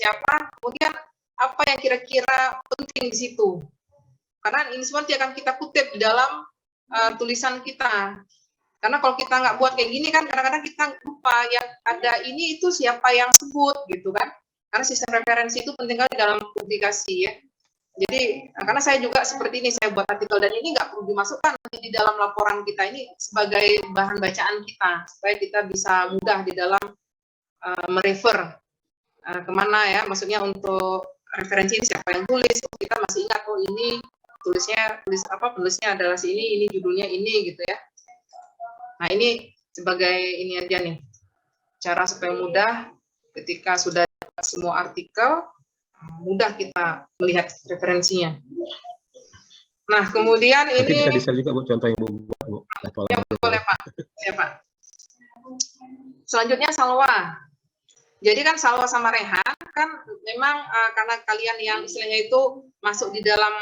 siapa, kemudian apa yang kira-kira penting di situ. Karena ini semua nanti akan kita kutip di dalam tulisan kita. Karena kalau kita nggak buat kayak gini kan kadang-kadang kita lupa yang ada ini itu siapa yang sebut gitu kan. Karena sistem referensi itu penting sekali dalam publikasi ya. Jadi karena saya juga seperti ini, saya buat artikel dan ini nggak perlu dimasukkan di dalam laporan kita ini sebagai bahan bacaan kita supaya kita bisa mudah di dalam merefer kemana ya, maksudnya untuk referensi ini siapa yang tulis, kita masih ingat oh ini penulisnya adalah ini judulnya ini gitu ya. Nah ini sebagai ini aja nih cara supaya mudah ketika sudah dapat semua artikel mudah kita melihat referensinya. Nah kemudian nanti ini bisa di-share juga Bu contoh yang Bu buat Bu. Ya, boleh Pak. Ya Pak. Selanjutnya Salwa. Jadi kan Salwa sama Rehan kan memang karena kalian yang istilahnya itu masuk di dalam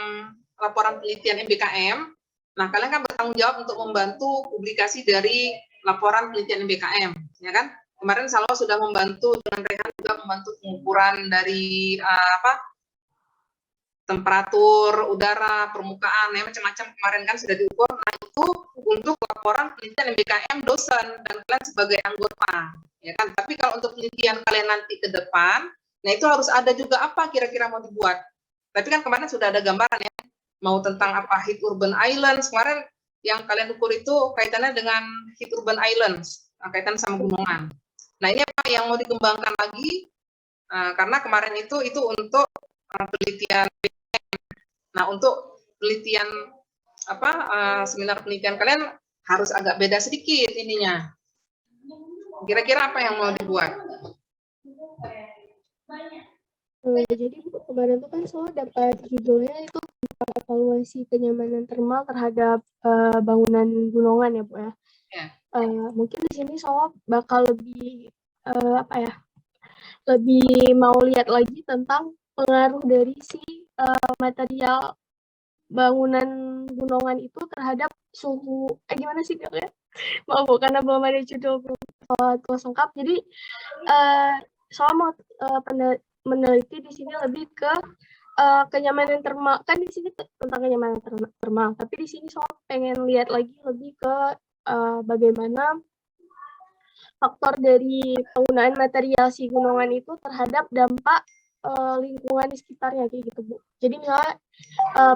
laporan penelitian MBKM, nah kalian kan bertanggung jawab untuk membantu publikasi dari laporan penelitian MBKM, ya kan? Kemarin Salwa sudah membantu dengan Rehan juga membantu pengukuran dari temperatur udara, permukaan, ya macam-macam kemarin kan sudah diukur. Nah itu untuk laporan penelitian MBKM dosen dan kalian sebagai anggota, ya kan? Tapi kalau untuk penelitian kalian nanti ke depan, nah itu harus ada juga apa kira-kira mau dibuat. Tapi kan kemarin sudah ada gambaran ya, mau tentang apa heat urban islands kemarin yang kalian ukur itu kaitannya dengan heat urban islands, kaitan sama gunungan. Nah ini apa yang mau dikembangkan lagi? Karena kemarin itu untuk penelitian. Nah untuk penelitian seminar penelitian kalian harus agak beda sedikit ininya. Kira-kira apa yang mau dibuat? Jadi kemarin itu kan soal dapat judulnya itu evaluasi kenyamanan termal terhadap bangunan gunungan ya Bu ya. Ya. Mungkin di sini soal bakal lebih lebih mau lihat lagi tentang pengaruh dari si material bangunan gunungan itu terhadap suhu. Gimana sih Kak ya? Maaf Bu, karena belum ada judul tulis lengkap. Jadi soal mau meneliti di sini lebih ke kenyamanan termal. Kan di sini tentang kenyamanan termal, tapi di sini soal pengen lihat lagi lebih ke bagaimana faktor dari penggunaan material si gunungan itu terhadap dampak lingkungan di sekitarnya kayak gitu Bu. Jadi misalnya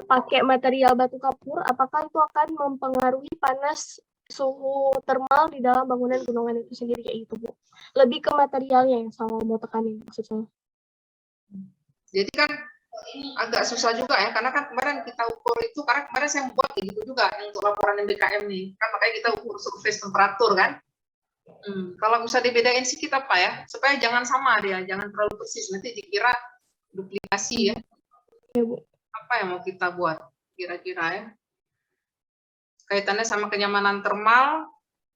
pakai material batu kapur, apakah itu akan mempengaruhi panas suhu termal di dalam bangunan gunungan itu sendiri kayak gitu Bu. Lebih ke materialnya yang sama mau tekanin maksud saya. Jadi kan agak susah juga ya, karena kan kemarin kita ukur itu, karena kemarin saya buat gitu juga untuk laporan MBKM nih, kan makanya kita ukur surface temperatur kan. Kalau bisa dibedain sih kita apa ya, supaya jangan sama dia, jangan terlalu persis, nanti dikira duplikasi ya. Ya Bu. Apa yang mau kita buat kira-kira ya? Kaitannya sama kenyamanan termal,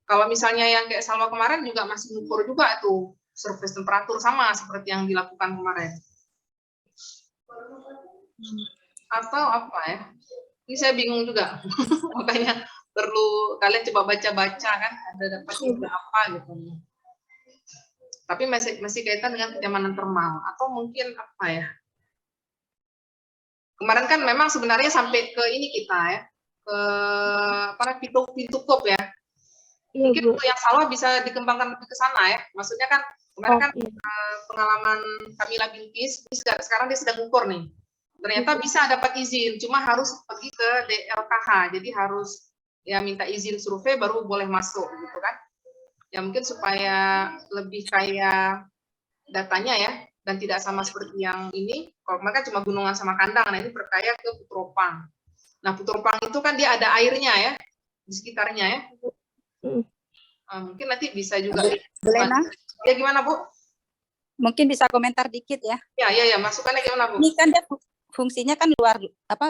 kalau misalnya yang kayak Salwa kemarin juga masih mengukur juga tuh surface temperatur sama seperti yang dilakukan kemarin. Atau apa ya? Ini saya bingung juga, makanya perlu kalian coba baca-baca kan, ada dapat juga apa gitu. Tapi masih kaitan dengan kenyamanan termal atau mungkin apa ya? Kemarin kan memang sebenarnya sampai ke ini kita ya, ke pintu kop ya. Mungkin untuk yang Salwa bisa dikembangkan lebih ke sana ya. Maksudnya kan kemarin pengalaman Kamila Bilqis, sekarang dia sedang ukur nih. Ternyata bisa dapat izin, cuma harus pergi ke DLKH, jadi harus ya minta izin survei baru boleh masuk gitu kan. Ya mungkin supaya lebih kaya datanya ya, dan tidak sama seperti yang ini, kalau mereka cuma gunungan sama kandang, nah ini perkaya ke Putropang. Nah Putropang itu kan dia ada airnya ya, di sekitarnya ya. Mungkin nanti bisa juga. Belena? Ya gimana Bu? Mungkin bisa komentar dikit ya. Ya, masukannya gimana Bu? Ini kan dia fungsinya kan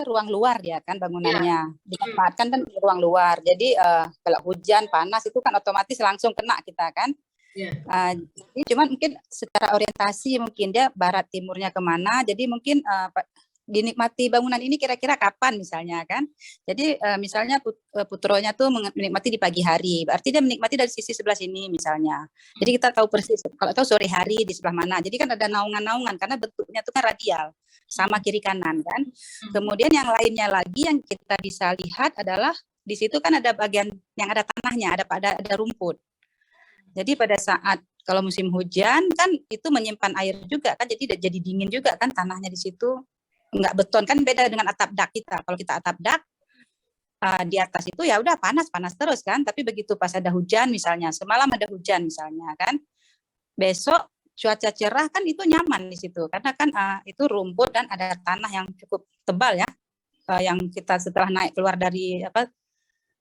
ruang luar ya kan bangunannya. Ditempatkan kan di ruang luar. Jadi kalau hujan panas itu kan otomatis langsung kena kita kan. Jadi cuman mungkin secara orientasi mungkin dia barat timurnya kemana. Jadi mungkin dinikmati bangunan ini kira-kira kapan misalnya kan. Jadi misalnya putronya tuh menikmati di pagi hari, berarti dia menikmati dari sisi sebelah sini misalnya. Jadi kita tahu persis kalau tahu sore hari di sebelah mana. Jadi kan ada naungan-naungan karena bentuknya itu kan radial sama kiri kanan kan. Kemudian yang lainnya lagi yang kita bisa lihat adalah di situ kan ada bagian yang ada tanahnya, ada rumput. Jadi pada saat kalau musim hujan kan itu menyimpan air juga kan, jadi dingin juga kan tanahnya di situ. Enggak beton kan, beda dengan atap dak kita. Kalau kita atap dak di atas itu ya udah panas terus kan, tapi begitu pas ada hujan misalnya, semalam ada hujan misalnya kan, besok cuaca cerah kan itu nyaman di situ karena kan itu rumput dan ada tanah yang cukup tebal ya, yang kita setelah naik keluar dari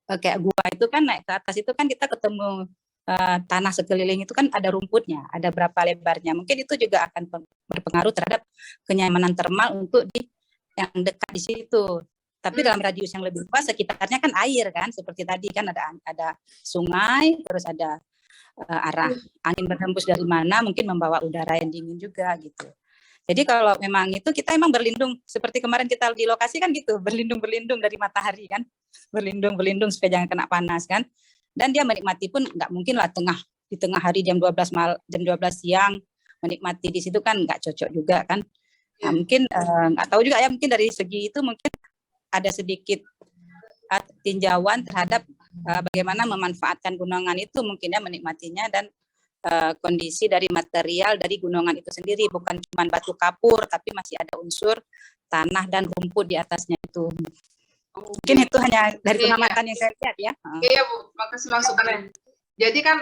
kayak gua itu kan naik ke atas itu kan kita ketemu tanah sekeliling itu kan ada rumputnya, ada berapa lebarnya. Mungkin itu juga akan berpengaruh terhadap kenyamanan termal untuk yang dekat di situ. Tapi dalam radius yang lebih luas sekitarnya kan air kan, seperti tadi kan ada sungai, terus ada arah angin berhembus dari mana mungkin membawa udara yang dingin juga gitu. Jadi kalau memang itu kita emang berlindung seperti kemarin kita di lokasi kan gitu, berlindung dari matahari kan, berlindung supaya jangan kena panas kan. Dan dia menikmati pun nggak mungkin lah di tengah hari jam 12 siang menikmati di situ kan nggak cocok juga kan. Nah, mungkin nggak tahu juga ya, mungkin dari segi itu mungkin ada sedikit tinjauan terhadap bagaimana memanfaatkan gunungan itu mungkin ya menikmatinya, dan kondisi dari material dari gunungan itu sendiri bukan cuma batu kapur tapi masih ada unsur tanah dan rumput di atasnya itu. Mungkin itu hanya dari pengamatan yang saya lihat ya. Iya Bu, makasih masukannya. Jadi kan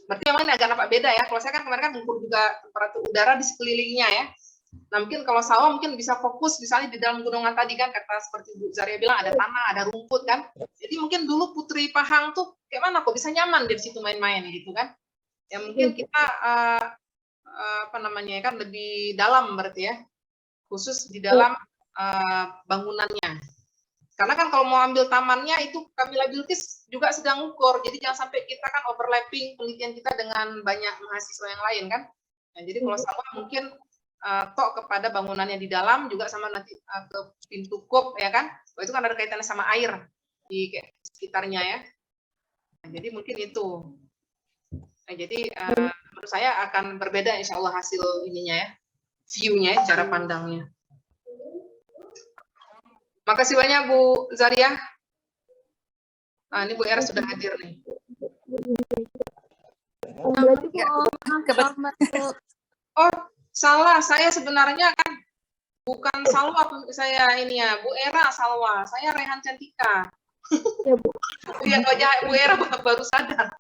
berarti yang lain agak nampak beda ya. Kalau saya kan kemarin kan mengukur juga temperatur udara di sekelilingnya ya. Nah mungkin kalau sawah mungkin bisa fokus misalnya di dalam gunungan tadi kan, kata seperti Bu Zaria bilang ada tanah, ada rumput kan. Jadi mungkin dulu Putri Pahang tuh kayak mana kok bisa nyaman di situ main-main gitu kan. Ya mungkin kita kan lebih dalam berarti ya. Khusus di dalam bangunannya. Karena kan kalau mau ambil tamannya itu Kamila Bilkis juga sedang ukur, jadi jangan sampai kita kan overlapping penelitian kita dengan banyak mahasiswa yang lain kan. Nah, jadi kalau sawah mungkin tok kepada bangunannya di dalam juga sama nanti ke pintu kop ya kan. Itu kan ada kaitannya sama air di sekitarnya ya. Nah, jadi mungkin itu. Nah, jadi menurut saya akan berbeda insya Allah hasil ininya ya, view-nya, cara pandangnya. Makasih banyak Bu Zaria. Nah, ini Bu Era sudah hadir nih. Oh, salah. Saya sebenarnya kan bukan Salwa saya ini ya, Bu Era Salwa. Saya Rehan Cantika. Ya, Bu. Iya, Bu Era baru sadar.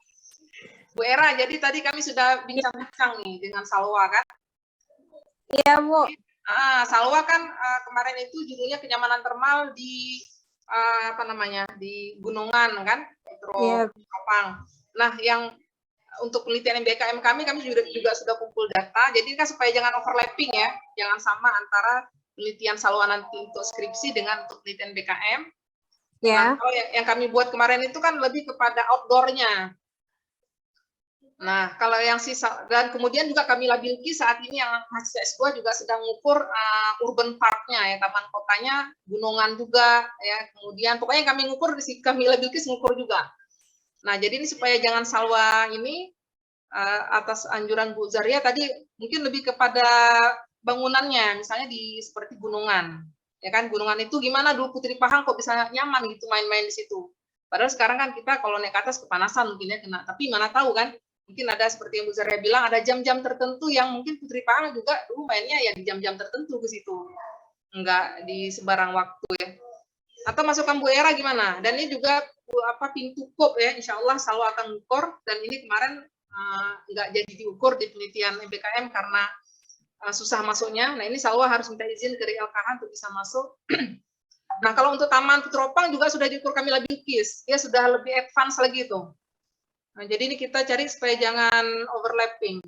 Bu Era, jadi tadi kami sudah bincang-bincang nih dengan Salwa kan? Iya, Bu. Salwa kan kemarin itu judulnya kenyamanan termal di di gunungan kan, Propang. Nah, yang untuk penelitian MBKM kami juga sudah kumpul data. Jadi kan supaya jangan overlapping ya, jangan sama antara penelitian Salwa nanti untuk skripsi dengan untuk penelitian BKM. Ya. Nah, kalau yang kami buat kemarin itu kan lebih kepada outdoor-nya. Nah, kalau yang sisa, dan kemudian juga Kamila Bilkis saat ini yang mahasiswa S2 juga sedang mengukur urban park-nya ya, taman kotanya, gunungan juga ya. Kemudian pokoknya kami ngukur, si Kamila Bilkis ngukur juga. Nah, jadi ini supaya jangan Salwa ini atas anjuran Bu Zaria tadi mungkin lebih kepada bangunannya, misalnya seperti gunungan. Ya kan, gunungan itu gimana dulu Putri Pahang kok bisa nyaman gitu main-main di situ. Padahal sekarang kan kita kalau naik ke atas kepanasan mungkin ya kena, tapi mana tahu kan. Mungkin ada seperti yang Bu Zaria bilang, ada jam-jam tertentu yang mungkin Putri Pahang juga dulu mainnya ya di jam-jam tertentu ke situ. Enggak di sembarang waktu ya. Atau masukan Bu Era gimana? Dan ini juga pintu kop ya, insya Allah selalu akan ukur. Dan ini kemarin enggak jadi diukur di penelitian MBKM karena susah masuknya. Nah ini selalu harus minta izin dari LKH untuk bisa masuk. Nah kalau untuk Taman Petropang juga sudah diukur Kamila Bilkis. Dia sudah lebih advance lagi itu. Nah, jadi ini kita cari supaya jangan overlapping.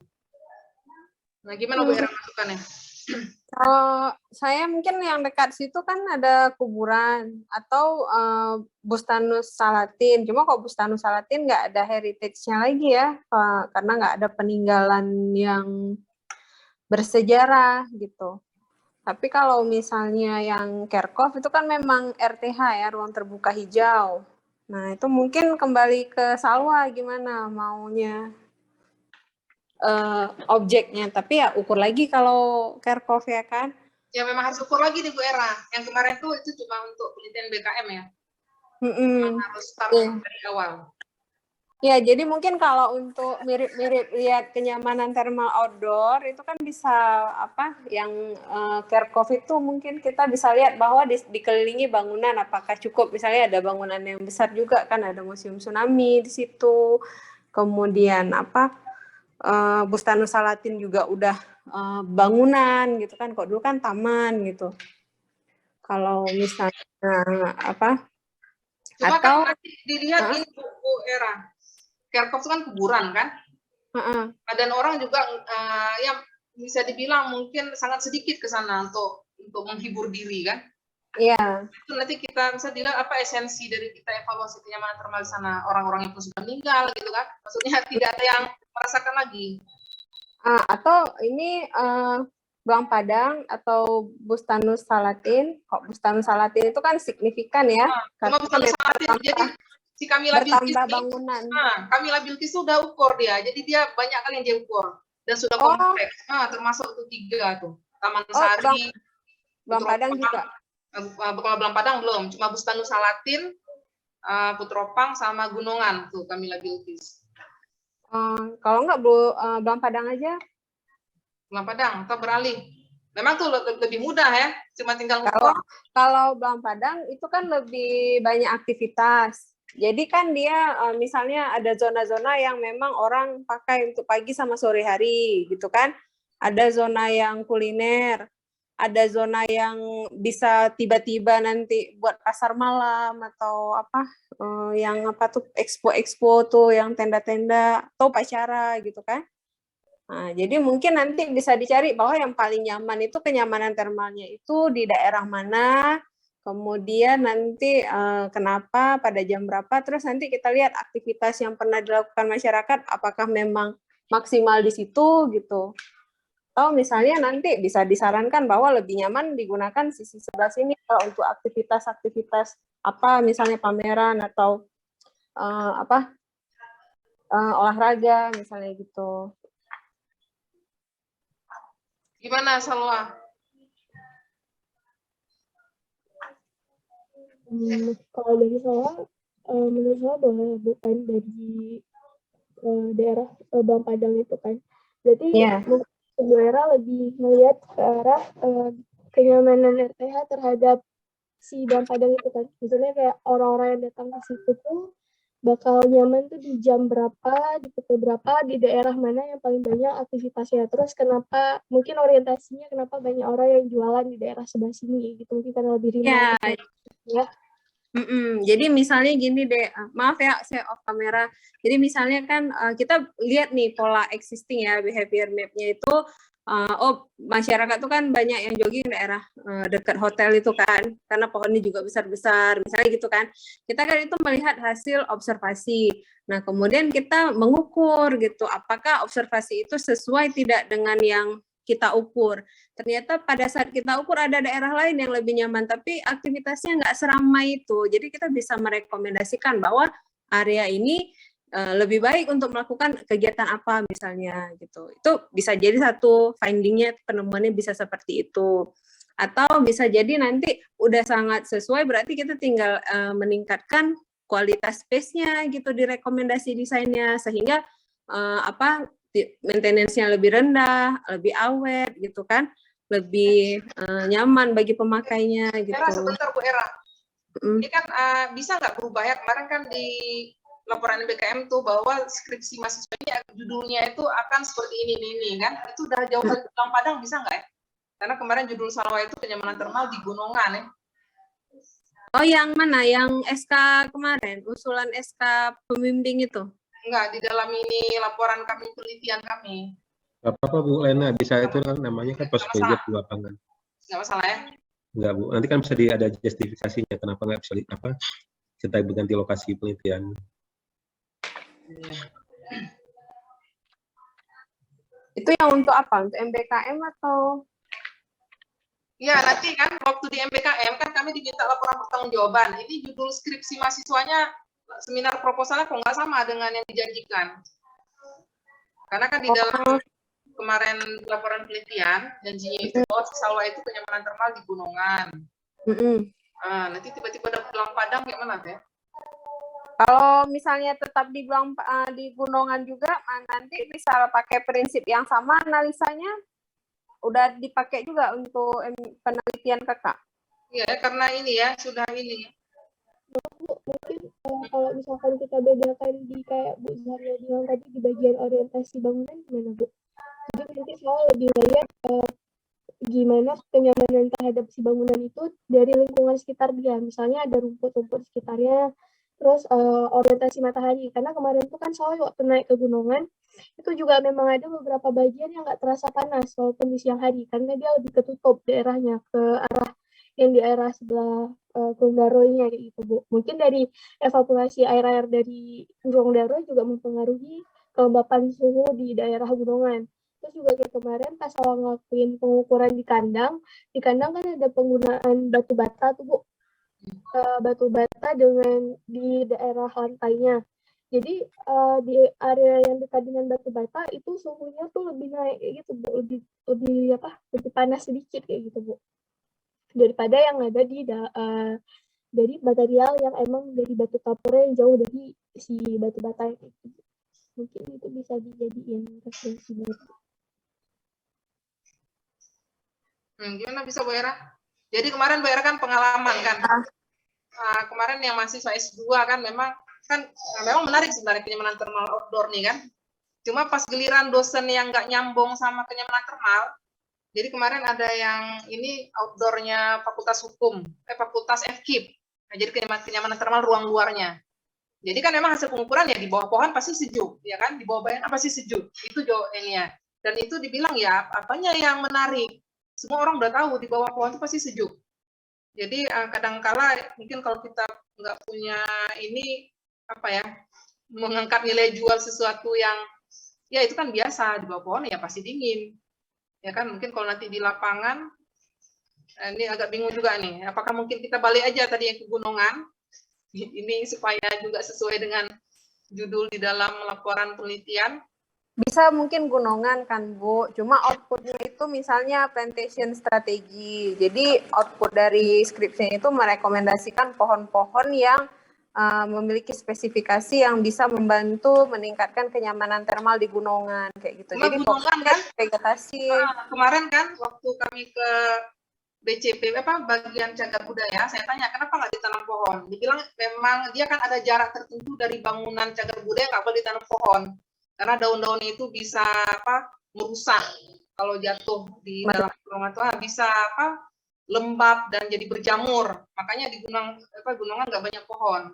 Nah, gimana Bu Era masukannya? Kalau saya mungkin yang dekat situ kan ada kuburan atau Bustanus Salatin. Cuma kalau Bustanus Salatin nggak ada heritage-nya lagi ya, karena nggak ada peninggalan yang bersejarah gitu. Tapi kalau misalnya yang Kerkhoff itu kan memang RTH ya, ruang terbuka hijau. Nah, itu mungkin kembali ke Salwa gimana maunya objeknya. Tapi ya ukur lagi kalau Kerkhoff ya kan. Ya memang harus ukur lagi nih Bu Era. Yang kemarin tuh itu cuma untuk penelitian BKM ya. Harus taruh dari awal. Ya, jadi mungkin kalau untuk mirip-mirip lihat kenyamanan thermal outdoor itu kan bisa apa yang Kerkhoff itu mungkin kita bisa lihat bahwa dikelilingi bangunan apakah cukup, misalnya ada bangunan yang besar juga kan, ada museum tsunami di situ. Kemudian apa Bustanus Salatin juga udah bangunan gitu kan, kok dulu kan taman gitu. Kalau misalnya apa Cuma atau kan nanti dilihat ini Bu Era. Kerkhoff itu kan kuburan kan, dan orang juga yang bisa dibilang mungkin sangat sedikit ke sana untuk menghibur diri kan. Iya. Itu nanti kita bisa dilihat apa esensi dari kita evaluasi kenyamanan termal di sana, orang-orang yang pun sudah meninggal gitu kan. Maksudnya tidak ada yang merasakan lagi. Atau ini Blang Padang atau Bustanus Salatin. Kok Bustanus Salatin itu kan signifikan ya. Cuma Bustanus Salatin jadi si Kamila Bilqis bangunan. Kamila Bilqis sudah ukur dia, jadi dia banyak kali yang dia ukur dan sudah kompleks. Termasuk itu 3 tuh, Taman Sari, Blang Padang juga. Kalau Blang Padang belum, cuma Bustanus Salatin, Putropang sama Gunungan tuh Kamila Bilqis. Kalau enggak Blang Padang aja. Blang Padang atau beralih. Memang tuh lebih mudah ya, cuma tinggal ukur. Kalau Blang Padang itu kan lebih banyak aktivitas. Jadi kan dia misalnya ada zona-zona yang memang orang pakai untuk pagi sama sore hari gitu kan. Ada zona yang kuliner, ada zona yang bisa tiba-tiba nanti buat pasar malam atau apa yang apa tuh expo tuh yang tenda-tenda atau upacara gitu kan. Nah, jadi mungkin nanti bisa dicari bahwa yang paling nyaman itu kenyamanan termalnya itu di daerah mana, kemudian nanti kenapa, pada jam berapa, terus nanti kita lihat aktivitas yang pernah dilakukan masyarakat, apakah memang maksimal di situ gitu. Atau misalnya nanti bisa disarankan bahwa lebih nyaman digunakan sisi sebelah sini kalau untuk aktivitas-aktivitas apa, misalnya pameran atau olahraga misalnya gitu. Gimana Salwa? Kalau dari saya, menurut saya boleh bukan dari daerah Bang Padang itu kan. Jadi Bu Era lebih melihat ke arah kenyamanan RTH terhadap si Bang Padang itu kan. Misalnya kayak orang-orang yang datang ke situ tuh bakal nyaman tuh di jam berapa, di pukul berapa, di daerah mana yang paling banyak aktivitasnya. Terus kenapa, mungkin orientasinya kenapa banyak orang yang jualan di daerah sebelah sini gitu, mungkin karena lebih ringan. Ya. Jadi misalnya gini deh, maaf ya saya off kamera. Jadi misalnya kan kita lihat nih pola existing ya, behavior map-nya itu masyarakat tuh kan banyak yang jogging daerah dekat hotel itu kan, karena pohonnya juga besar-besar, misalnya gitu kan. Kita kan itu melihat hasil observasi. Nah, kemudian kita mengukur gitu, apakah observasi itu sesuai tidak dengan yang kita ukur. Ternyata pada saat kita ukur ada daerah lain yang lebih nyaman, tapi aktivitasnya nggak seramai itu. Jadi kita bisa merekomendasikan bahwa area ini lebih baik untuk melakukan kegiatan apa misalnya gitu. Itu bisa jadi satu findingnya, penemuannya bisa seperti itu. Atau bisa jadi nanti udah sangat sesuai, berarti kita tinggal meningkatkan kualitas space-nya gitu di rekomendasi desainnya, sehingga maintenance-nya lebih rendah, lebih awet gitu kan, lebih nyaman bagi pemakainya gitu. Era, sebentar Bu Era. Ini kan bisa nggak berubah ya, kemarin kan di laporan BKM tuh bahwa skripsi mahasiswa ini judulnya itu akan seperti ini kan, itu udah jauh dari Blang Padang, bisa nggak ya? Karena kemarin judul Salwa itu kenyamanan termal di Gunungan ya. Oh, yang mana? Yang SK kemarin, usulan SK pembimbing itu? Enggak, di dalam ini laporan kami, penelitian kami. Gak apa-apa Bu Lena, bisa itu kan namanya kan post graduate di lapangan. Nggak masalah ya? Enggak Bu, nanti kan bisa ada justifikasinya kenapa nggak bisa kita berganti lokasi penelitian. Itu yang untuk apa? Untuk MBKM atau? Ya, nanti kan waktu di MBKM kan kami diminta laporan pertanggungjawaban. Ini judul skripsi mahasiswanya, seminar proposalnya kok nggak sama dengan yang dijanjikan. Karena kan di dalam kemarin laporan penelitian, janjinya itu bahwa Sisawla itu kenyamanan termal di gunungan. Nanti tiba-tiba ada Belang Padang kayak mana teh? Kalau misalnya tetap di gunungan juga, nanti bisa pakai prinsip yang sama analisanya. Udah dipakai juga untuk penelitian kakak. Iya, karena ini ya, sudah ini. Mungkin kalau misalkan kita bedakan di kayak Bu Zahra bilang tadi di bagian orientasi bangunan gimana Bu? Jadi nanti saya lebih melihat gimana kenyamanan terhadap si bangunan itu dari lingkungan sekitar dia. Misalnya ada rumput-rumput sekitarnya, terus orientasi matahari. Karena kemarin tuh kan soalnya waktu naik ke gunungan, itu juga memang ada beberapa bagian yang nggak terasa panas walaupun di siang hari, karena dia lebih ketutup daerahnya ke arah yang di arah sebelah Gunung Daro-nya kayak gitu Bu. Mungkin dari evakuasi air-air dari Gunung Daro juga mempengaruhi kelembapan suhu di daerah gunungan. Terus juga kayak kemarin pas awal ngelakuin pengukuran di kandang kan ada penggunaan batu bata tuh Bu. Batu bata dengan di daerah lantainya. Jadi di area yang dekat dengan batu bata itu suhunya tuh lebih naik kayak gitu Bu, lebih panas sedikit kayak gitu Bu. Daripada yang ada di dari material yang emang dari batu kapurnya yang jauh dari si batu bata itu. Mungkin itu bisa dijadiin referensi Bu. Gimana bisa Bu Era? Jadi kemarin Bu Era kan pengalaman kan. Kemarin yang mahasiswa S2 kan memang menarik sebenarnya kenyamanan termal outdoor nih kan. Cuma pas giliran dosen yang nggak nyambung sama kenyamanan termal, jadi kemarin ada yang ini outdoornya Fakultas Hukum, Fakultas FKIP. Nah, jadi kenyamanan termal ruang luarnya. Jadi kan memang hasil pengukuran ya di bawah pohon pasti sejuk, ya kan? Di bawah bayangan pasti sejuk. Itu ini ya. Dan itu dibilang ya, apanya yang menarik? Semua orang udah tahu di bawah pohon itu pasti sejuk. Jadi kadangkala mungkin kalau kita nggak punya ini mengangkat nilai jual sesuatu yang ya itu kan biasa di bawah pohon ya pasti dingin, ya kan. Mungkin kalau nanti di lapangan ini agak bingung juga nih. Apakah mungkin kita balik aja tadi yang ke gunungan ini supaya juga sesuai dengan judul di dalam laporan penelitian. Bisa mungkin gunungan kan Bu, cuma outputnya itu misalnya plantation strategi. Jadi output dari skripsinya itu merekomendasikan pohon-pohon yang memiliki spesifikasi yang bisa membantu meningkatkan kenyamanan termal di gunungan kayak gitu. Jadi gunungan kan vegetasi. Kemarin kan waktu kami ke BCP bagian cagar budaya, saya tanya kenapa nggak ditanam pohon. Dibilang memang dia kan ada jarak tertentu dari bangunan cagar budaya nggak boleh ditanam pohon. Karena daun-daun itu bisa merusak kalau jatuh di dalam gunungan itu bisa lembab dan jadi berjamur. Makanya di gunungan nggak banyak pohon.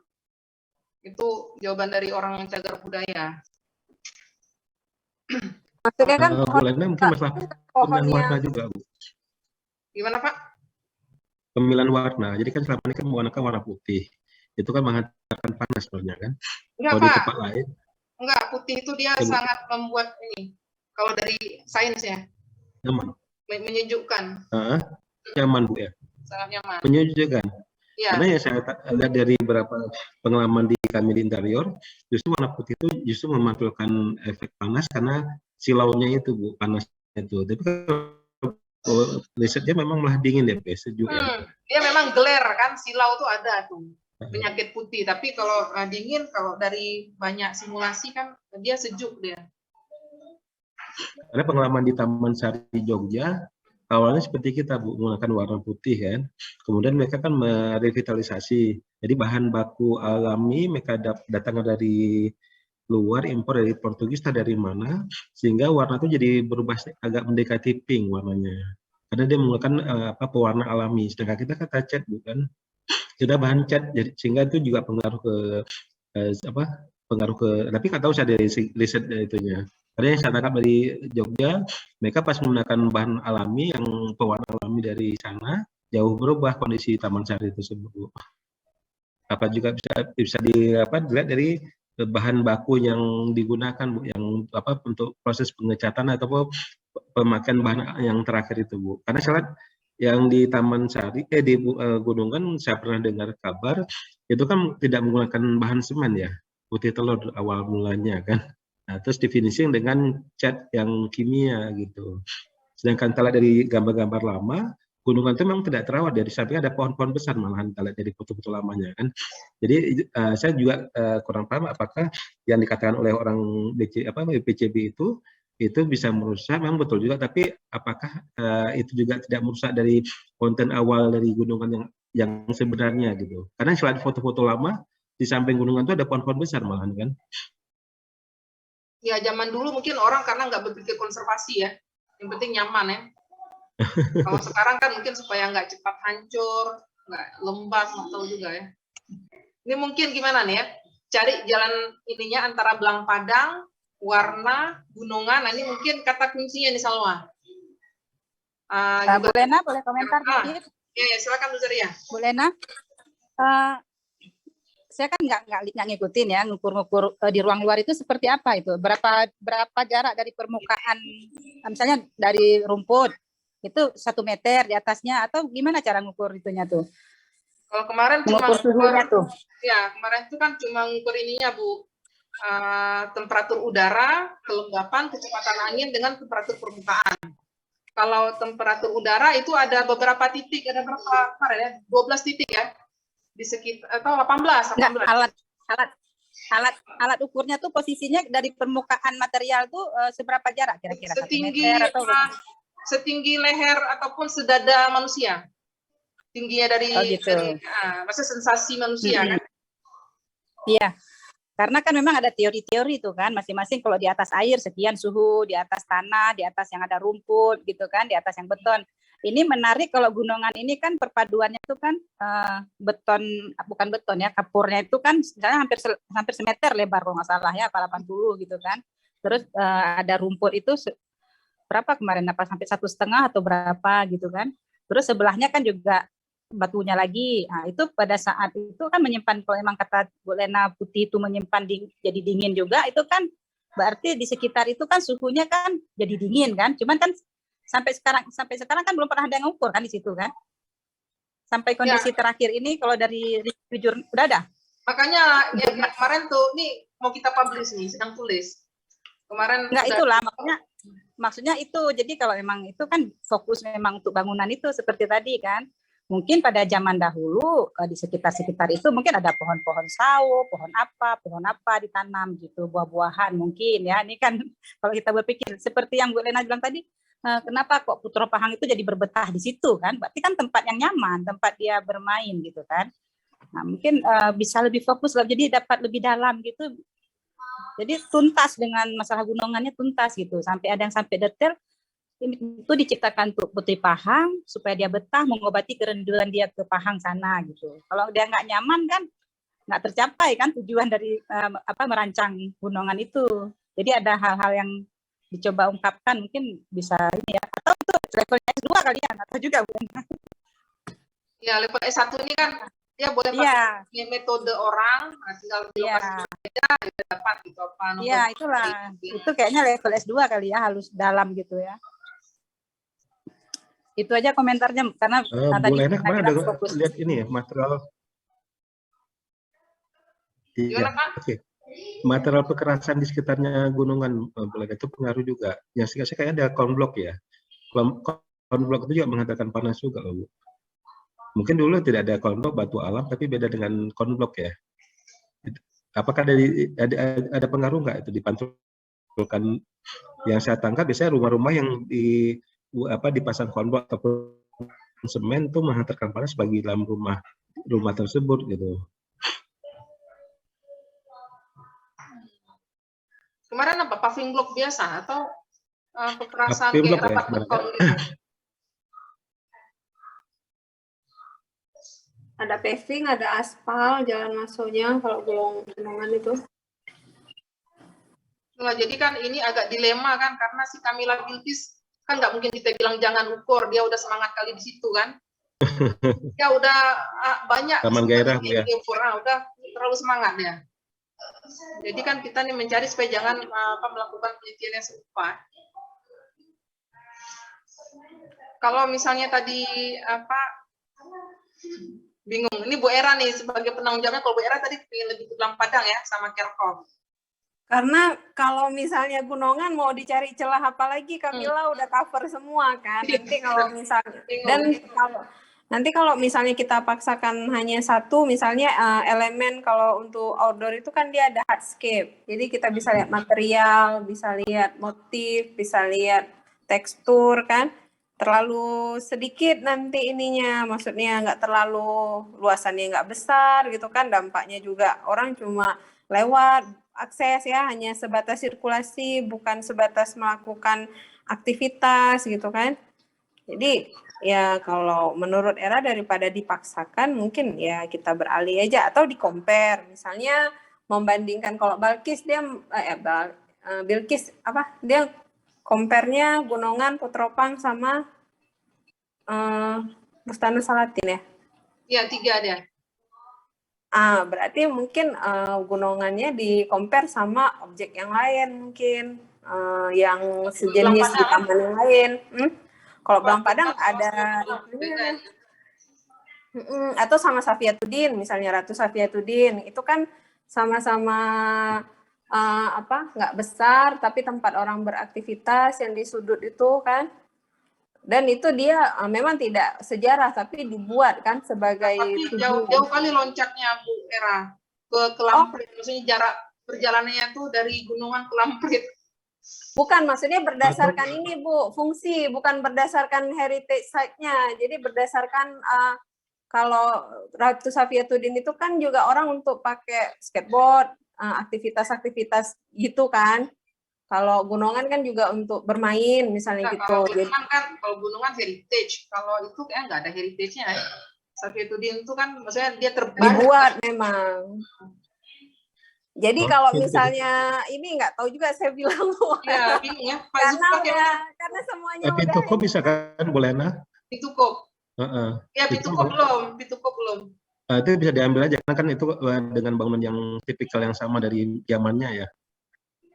Itu jawaban dari orang cagar budaya. Maksudnya kan mungkin masalah pemilihan warna juga Bu. Gimana Pak? Pemilihan warna. Jadi kan selama ini kan menggunakan warna putih. Itu kan menghantarkan panas sebenarnya kan. Enggak, kalau Pak. di tempat lain. Enggak, putih itu dia sangat membuat ini. Kalau dari sains ya. Nyaman. Menyejukkan. Nyaman Bu ya. Sangat nyaman. Menyejukkan. Ya. Karena yang saya lihat dari beberapa pengalaman di kami di interior, justru warna putih itu justru memantulkan efek panas karena silaunya itu Bu, panasnya itu. Tapi kalau risetnya memang malah dingin ya, sejuk ya. Dia memang geler kan, silau tuh ada tuh penyakit putih. Tapi kalau dingin, kalau dari banyak simulasi kan dia sejuk dia. Karena pengalaman di Taman Sari Jogja, awalnya seperti kita Bu, menggunakan warna putih kan. Kemudian mereka kan merevitalisasi. Jadi bahan baku alami mereka datang dari luar, impor dari Portugis atau dari mana, sehingga warna itu jadi berubah agak mendekati pink warnanya. Karena dia menggunakan pewarna alami. Sedangkan kita kata cat bukan, kita bahan cat, jadi sehingga itu juga pengaruh ke tapi nggak tahu saya dari riset itunya. Karena yang saya tangkap dari Jogja, mereka pas menggunakan bahan alami yang pewarna alami dari sana, jauh berubah kondisi Taman Sari tersebut. Apa juga bisa dilihat dari bahan baku yang digunakan Bu, yang untuk proses pengecatan atau pemakaian bahan yang terakhir itu Bu. Karena saya lihat yang di Taman Sari, di Gunungan saya pernah dengar kabar, itu kan tidak menggunakan bahan semen ya, putih telur awal mulanya kan. Nah, terus di finishing dengan cat yang kimia gitu. Sedangkan kalau dari gambar-gambar lama, Gunungan itu memang tidak terawat, dari samping ada pohon-pohon besar malahan kalau dari foto-foto lamanya kan. Jadi saya juga kurang paham apakah yang dikatakan oleh orang BPCB itu bisa merusak, memang betul juga, tapi apakah itu juga tidak merusak dari konten awal dari gunungan yang sebenarnya gitu. Karena selain foto-foto lama, di samping gunungan itu ada pohon-pohon besar malahan kan. Ya zaman dulu mungkin orang karena nggak berpikir konservasi ya, yang penting nyaman ya. Kalau sekarang kan mungkin supaya nggak cepat hancur, nggak lembab, nggak tahu juga ya. Ini mungkin gimana nih ya, cari jalan ininya antara belang padang, warna, gunungan. Nah, ini mungkin kata kuncinya nih Salwa. Bu Lena boleh komentar dikit? Ya, silakan Bu Zaria. Bu Lena, saya kan nggak ngikutin ya, ngukur-ngukur di ruang luar itu seperti apa itu, berapa jarak dari permukaan, misalnya dari rumput itu 1 meter di atasnya, atau gimana cara ngukur itunya tuh? Kalau kemarin cuma ngukur suhunya tuh. Ya, kemarin itu kan cuma ngukur ininya Bu, temperatur udara, kelembapan, kecepatan angin dengan temperatur permukaan. Kalau temperatur udara itu ada beberapa titik, ada berapa kemarin ya? 12 titik ya. Di sekitar atau 18. Nggak, alat ukurnya tuh posisinya dari permukaan material tuh seberapa jarak kira-kira? Setinggi leher ataupun sedada manusia. Tingginya dari, gitu. maksudnya sensasi manusia kan? Iya. Karena kan memang ada teori-teori itu kan, masing-masing kalau di atas air sekian suhu, di atas tanah, di atas yang ada rumput gitu kan, di atas yang beton. Ini menarik kalau gunungan ini kan perpaduannya itu kan beton, bukan beton ya, kapurnya itu kan misalnya hampir semeter lebar kalau nggak salah ya, apa 80 gitu kan. Terus ada rumput itu berapa kemarin, apa sampai 1,5 atau berapa gitu kan. Terus sebelahnya kan juga batunya lagi. Nah, itu pada saat itu kan menyimpan, kalau memang kata Bu Lena putih itu menyimpan jadi dingin juga, itu kan berarti di sekitar itu kan suhunya kan jadi dingin kan. Cuman kan sampai sekarang kan belum pernah ada yang ngukur kan di situ kan. Sampai kondisi terakhir ini kalau dari jujur udah ada. Makanya ya, kemarin tuh nih mau kita publish nih, sedang tulis. Kemarin enggak itulah maksudnya itu. Jadi kalau memang itu kan fokus memang untuk bangunan itu seperti tadi kan. Mungkin pada zaman dahulu di sekitar itu mungkin ada pohon-pohon sawo, pohon apa ditanam gitu, buah-buahan mungkin ya. Ini kan kalau kita berpikir seperti yang Bu Lena bilang tadi, kenapa kok Putra Pahang itu jadi berbetah di situ kan? Berarti kan tempat yang nyaman, tempat dia bermain gitu kan. Nah, mungkin bisa lebih fokus, jadi dapat lebih dalam gitu. Jadi tuntas dengan masalah gunungannya tuntas gitu, sampai ada yang sampai detail. Itu diciptakan untuk Putri Pahang supaya dia betah, mengobati kerinduan dia ke Pahang sana gitu. Kalau dia nggak nyaman kan nggak tercapai kan tujuan dari merancang gunungan itu. Jadi ada hal-hal yang dicoba ungkapkan, mungkin bisa ini ya, atau itu levelnya S2 kali ya, atau juga ya level S1 ini kan dia boleh pakai metode orang, tinggal di lokasi berbeda dapat gitu apa. Iya, itulah. Itu kayaknya level S2 kali ya, halus dalam gitu ya. Itu aja komentarnya, karena Bu Lena kemarin ada lihat ini ya, material. Iya, oke. Material kekerasan di sekitarnya gunungan, Bu Lena, itu pengaruh juga. Yang saya kayaknya ada konblok ya. Konblok itu juga mengatakan panas juga loh, Bu. Mungkin dulu tidak ada konblok batu alam, tapi beda dengan konblok ya. Apakah ada pengaruh nggak itu dipantulkan? Yang saya tangkap biasanya rumah-rumah yang dipasang konblok ataupun semen itu menghantarkan panas bagi dalam rumah tersebut gitu. Kemarin apa paving block biasa atau kekerasan kayak rapat beton gitu? Ada paving, ada aspal jalan masuknya kalau gunungan itu. Nah, jadi kan ini agak dilema kan, karena si Camilla Bilqis kan nggak mungkin kita bilang jangan ukur, dia udah semangat kali di situ kan. Ya udah banyak Taman gairah ya. Diukur, udah terlalu semangat ya. Jadi kan kita nih mencari supaya jangan melakukan penelitian yang serupa. kalau misalnya tadi apa bingung, ini Bu Era nih sebagai penanggung jawabnya. Kalau Bu Era tadi pengen lebih ke Belang Padang ya sama Kerkop. Karena kalau misalnya gunungan mau dicari celah apa lagi, Kamila udah cover semua kan. Nanti kalau misalnya nanti kalau misalnya kita paksakan hanya satu, misalnya elemen kalau untuk outdoor itu kan dia ada hardscape. Jadi kita bisa lihat material, bisa lihat motif, bisa lihat tekstur kan. Terlalu sedikit nanti ininya, maksudnya nggak terlalu luasannya nggak besar gitu kan. Dampaknya juga orang cuma lewat akses ya, hanya sebatas sirkulasi, bukan sebatas melakukan aktivitas gitu kan. Jadi ya kalau menurut Era daripada dipaksakan mungkin ya kita beralih aja atau di-compare. Misalnya membandingkan kalau Bilqis dia compare-nya Gunungan, Putropang sama Bustana Salatin ya. Iya, 3 dia. Berarti mungkin gunungannya di-compare sama objek yang lain mungkin, yang sejenis di taman yang lain. Kalau Belang Padang ada itunya. Atau sama Safiatuddin, misalnya Ratu Safiatuddin, itu kan sama-sama nggak besar, tapi tempat orang beraktivitas yang di sudut itu kan. Dan itu dia memang tidak sejarah, tapi dibuat kan sebagai tapi jauh kali loncatnya Bu Era ke Lamprit. Maksudnya jarak perjalanannya tuh dari Gunungan ke Lamprit. Bukan, maksudnya berdasarkan ini Bu, fungsi, bukan berdasarkan heritage site-nya. Jadi berdasarkan kalau Ratu Safiatuddin itu kan juga orang untuk pakai skateboard, aktivitas-aktivitas gitu kan. Kalau Gunungan kan juga untuk bermain misalnya gitu. Kalau Gunungan kan, kalau Gunungan heritage, kalau itu kayak nggak ada heritage-nya ya. Safiatuddin itu kan maksudnya dia dibuat memang. Jadi kalau misalnya ini nggak tahu juga saya bilang. Iya, bingung ya. Karena semuanya tapi udah. Tukup bisa kan, Bu Lena? Pitukup. Ya, Pitukup belum. Pitukup belum. Itu bisa diambil aja, karena kan itu dengan bangunan yang tipikal yang sama dari zamannya ya.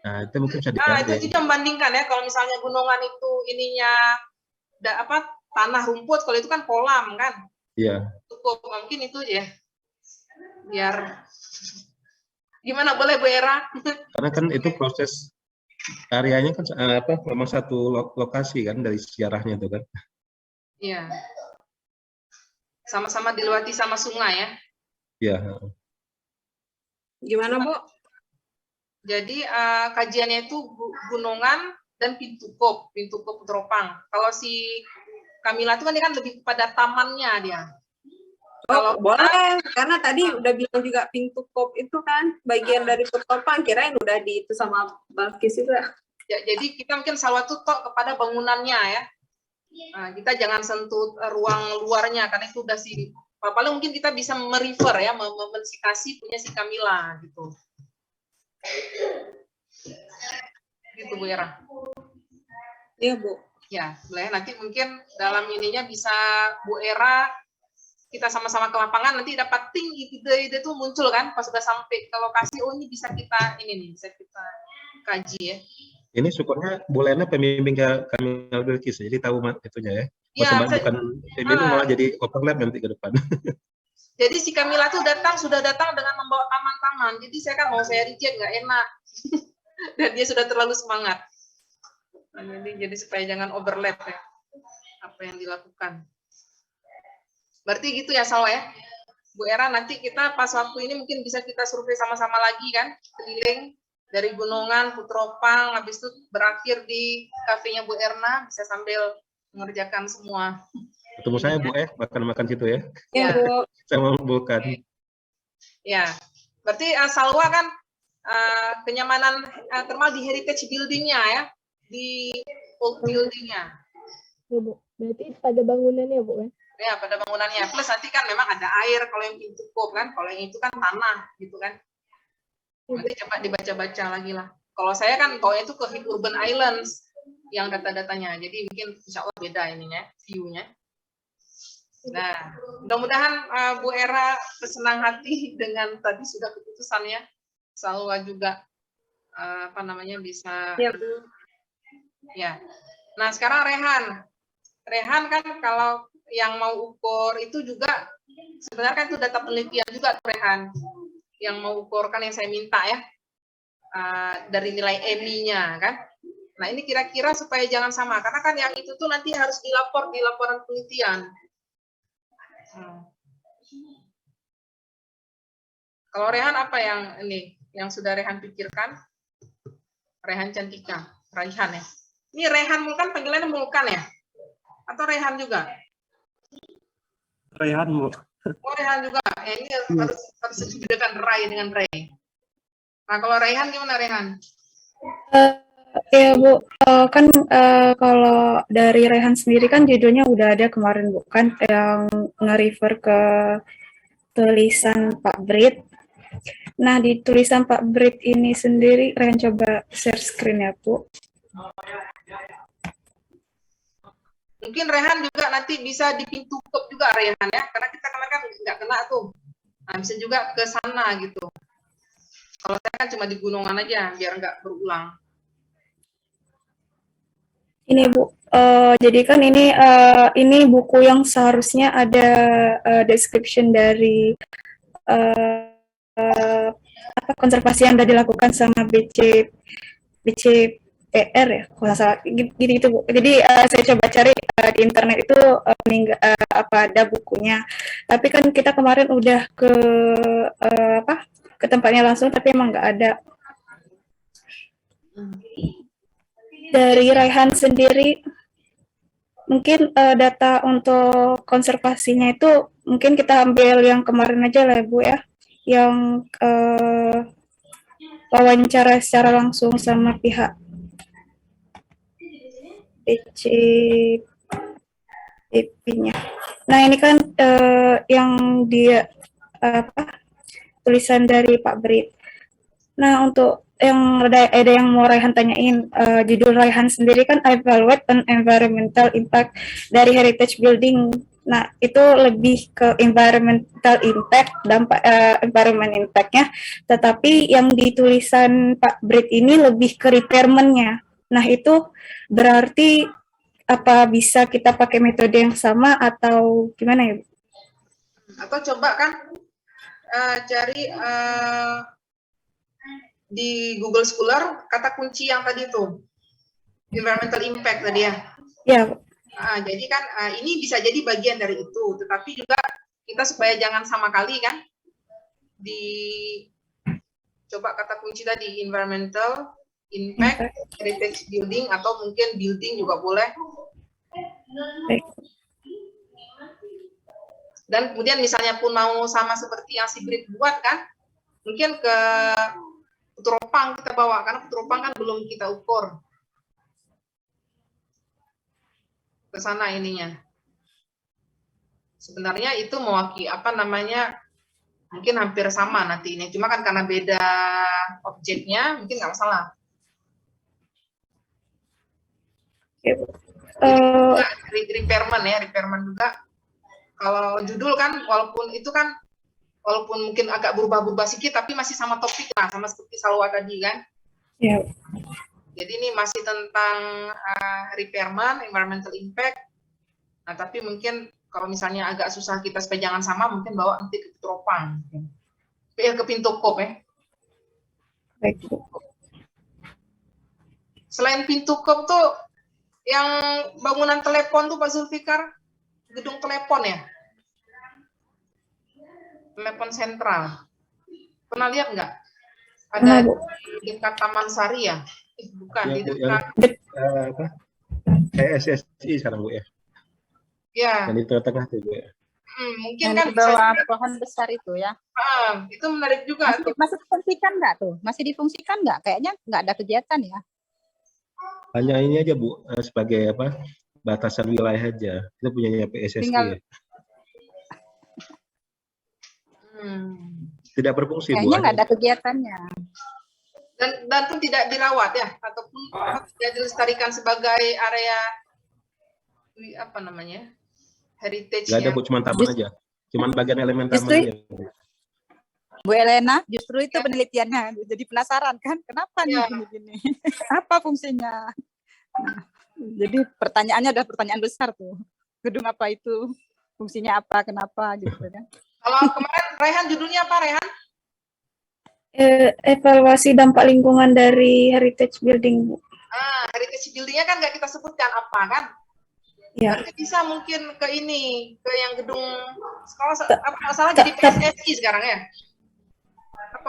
Nah, itu mungkin bisa diambil. Itu juga membandingkan ya, kalau misalnya Gunungan itu ininya tanah rumput, kalau itu kan kolam kan. Iya. Cukup, mungkin itu ya. Biar gimana, boleh Bu Era? Karena kan itu proses areanya kan memang satu lokasi kan dari sejarahnya itu kan. Iya. Sama-sama dilewati sama sungai ya. Iya. Gimana Bu? Jadi kajiannya itu Gunungan dan Pitukup Putropang. Kalau si Kamila itu kan dia kan lebih kepada tamannya dia. Kalau boleh, karena tadi udah bilang juga Pitukup itu kan bagian dari Putropang, kirain udah di itu sama Bilqis itu ya. Jadi kita mungkin salwatu tok kepada bangunannya ya. Kita jangan sentuh ruang luarnya karena itu udah si paling mungkin kita bisa merefer ya, memensitasi punya si Kamila gitu. Gitu Bu Era. Iya Bu. Ya, boleh. Nanti mungkin dalam ininya bisa Bu Era kita sama-sama ke lapangan, nanti dapat ide-ide itu muncul kan pas sudah sampai ke lokasi. Oh, ini bisa kita bisa kita kaji ya. Ini syukurnya Bu Lena pembimbing Kamila Bilqis, jadi tahu itunya ya. Bukan pembimbing, malah jadi overlap nanti ke depan. Jadi si Kamila tuh sudah datang dengan membawa taman-taman. Jadi saya kan mau saya reject nggak enak. Dan dia sudah terlalu semangat. Jadi supaya jangan overlap ya apa yang dilakukan. Berarti gitu ya Salwa ya. Bu Era, nanti kita pas waktu ini mungkin bisa kita survei sama-sama lagi kan, keliling dari Gunungan, Putropang, habis itu berakhir di kafenya Bu Erna, bisa sambil mengerjakan semua. Ketemu saya Bu makan situ ya. Iya Bu. Sama bukan. Ya, berarti Salwa kan kenyamanan thermal di heritage building-nya ya, di old building-nya. Ya Bu, berarti pada bangunannya Bu kan? Ya, pada bangunannya. Plus nanti kan memang ada air kalau yang Pitukup kan, kalau yang itu kan tanah gitu kan. Nanti coba dibaca-baca lagi lah. Kalau saya kan kalau itu ke Urban Islands yang data-datanya. Jadi mungkin insya Allah beda ininya, view-nya. Nah, mudah-mudahan Bu Era bersenang hati dengan tadi sudah keputusannya. Salwa juga bisa. Ya. Ya. Nah, sekarang Rehan. Rehan kan kalau yang mau ukur itu juga sebenarnya kan itu data penelitian juga tuh Rehan. Yang mau ukur kan yang saya minta ya. Dari nilai EMI-nya kan. Nah, ini kira-kira supaya jangan sama karena kan yang itu tuh nanti harus dilapor di laporan penelitian. Kalau Rehan apa yang ini yang sudah Rehan pikirkan? Rehan Cantika, Raihan ya. Ini Rehan Mulkan panggilannya Mulkan ya? Atau Rehan juga? Rehan, Bu. Oh, Rehan juga. Ini harus dibedakan Rai dengan Ray. Nah, kalau Rehan gimana Rehan? Ya Bu, kan kalau dari Rehan sendiri kan judulnya udah ada kemarin Bu, kan yang nge-refer ke tulisan Pak Brit. Nah, di tulisan Pak Brit ini sendiri, Rehan coba share screen ya Bu. Mungkin Rehan juga nanti bisa di pintu kop juga Rehan ya, karena kita kemarin kan nggak kena tuh. Nah, bisa juga ke sana gitu. Kalau saya kan cuma di gunungan aja, biar nggak berulang. Ini Bu, jadi kan ini buku yang seharusnya ada description dari apa konservasi yang sudah dilakukan sama BCPR ya, kalau nggak salah gitu Bu. Jadi saya coba cari di internet itu apa ada bukunya. Tapi kan kita kemarin udah ke tempatnya langsung, tapi emang nggak ada. Dari Raihan sendiri, mungkin data untuk konservasinya itu mungkin kita ambil yang kemarin aja lah Bu ya, yang wawancara secara langsung sama pihak BCPP-nya. Nah ini kan yang dia tulisan dari Pak Brit. Nah untuk yang ada yang mau Raihan tanyain, judul Raihan sendiri kan evaluate an environmental impact dari heritage building. Nah itu lebih ke environmental impact, dampak environment impact-nya, tetapi yang di tulisan Pak Brit ini lebih ke repairment-nya. Nah itu berarti apa bisa kita pakai metode yang sama atau gimana ya? Atau coba kan cari di Google Scholar kata kunci yang tadi itu environmental impact tadi ya. Ya. Jadi kan ini bisa jadi bagian dari itu, tetapi juga kita supaya jangan sama kali kan di coba kata kunci tadi environmental impact, heritage building atau mungkin building juga boleh. Dan kemudian misalnya pun mau sama seperti yang si Brit buat kan, mungkin ke Puturopang kita bawa, karena Puturopang kan belum kita ukur. Ke sana ininya. Sebenarnya itu mewakili apa namanya, mungkin hampir sama nanti ini. Cuma kan karena beda objeknya, mungkin nggak masalah. Repairment ya, repairment juga. Kalau judul kan, walaupun mungkin agak berubah-berubah sedikit, tapi masih sama topik lah, sama seperti Salwa tadi kan. Ya. Jadi ini masih tentang repairment, environmental impact. Nah, tapi mungkin kalau misalnya agak susah kita supaya jangan sama, mungkin bawa nanti ke Puturopang. Ke pintu kop ya. Baik. Selain pintu kop tuh, yang bangunan telepon tuh Pak Zulfikar, gedung telepon ya. Telepon sentral. Pernah lihat nggak? Ada di dekat Taman Sari ya? Bukan, ya, di dekat PSSI sekarang Bu ya. Ya. Yang di tengah-tengah tuh Bu ya. Mungkin yang kan di bawah pohon besar itu ya. Itu menarik juga. Masih difungsikan nggak tuh? Masih difungsikan nggak? Kayaknya nggak ada kegiatan ya. Hanya ini aja Bu, sebagai apa? Batasan wilayah aja. Kita punyanya PSSI Tinggal... ya. Tidak berfungsi kayaknya Bu. nggak ada kegiatannya. Dan pun tidak dirawat ya, ataupun tidak dilestarikan sebagai area apa namanya heritage. Nggak ada Bu, cuma taman aja, cuma bagian elemen taman aja. Bu Elena, justru itu penelitiannya, jadi penasaran kan, kenapa nih gini-gini, apa fungsinya? Jadi pertanyaannya adalah pertanyaan besar tuh. Gedung apa itu? Fungsinya apa? Kenapa gitu kan? Kalau kemarin Rehan judulnya apa Rehan? Evaluasi dampak lingkungan dari heritage building, Bu. Heritage buildingnya kan nggak kita sebutkan apa kan? Ya. Berarti bisa mungkin ke ini, ke yang gedung sekolah apa masalah jadi PSSI sekarang ya?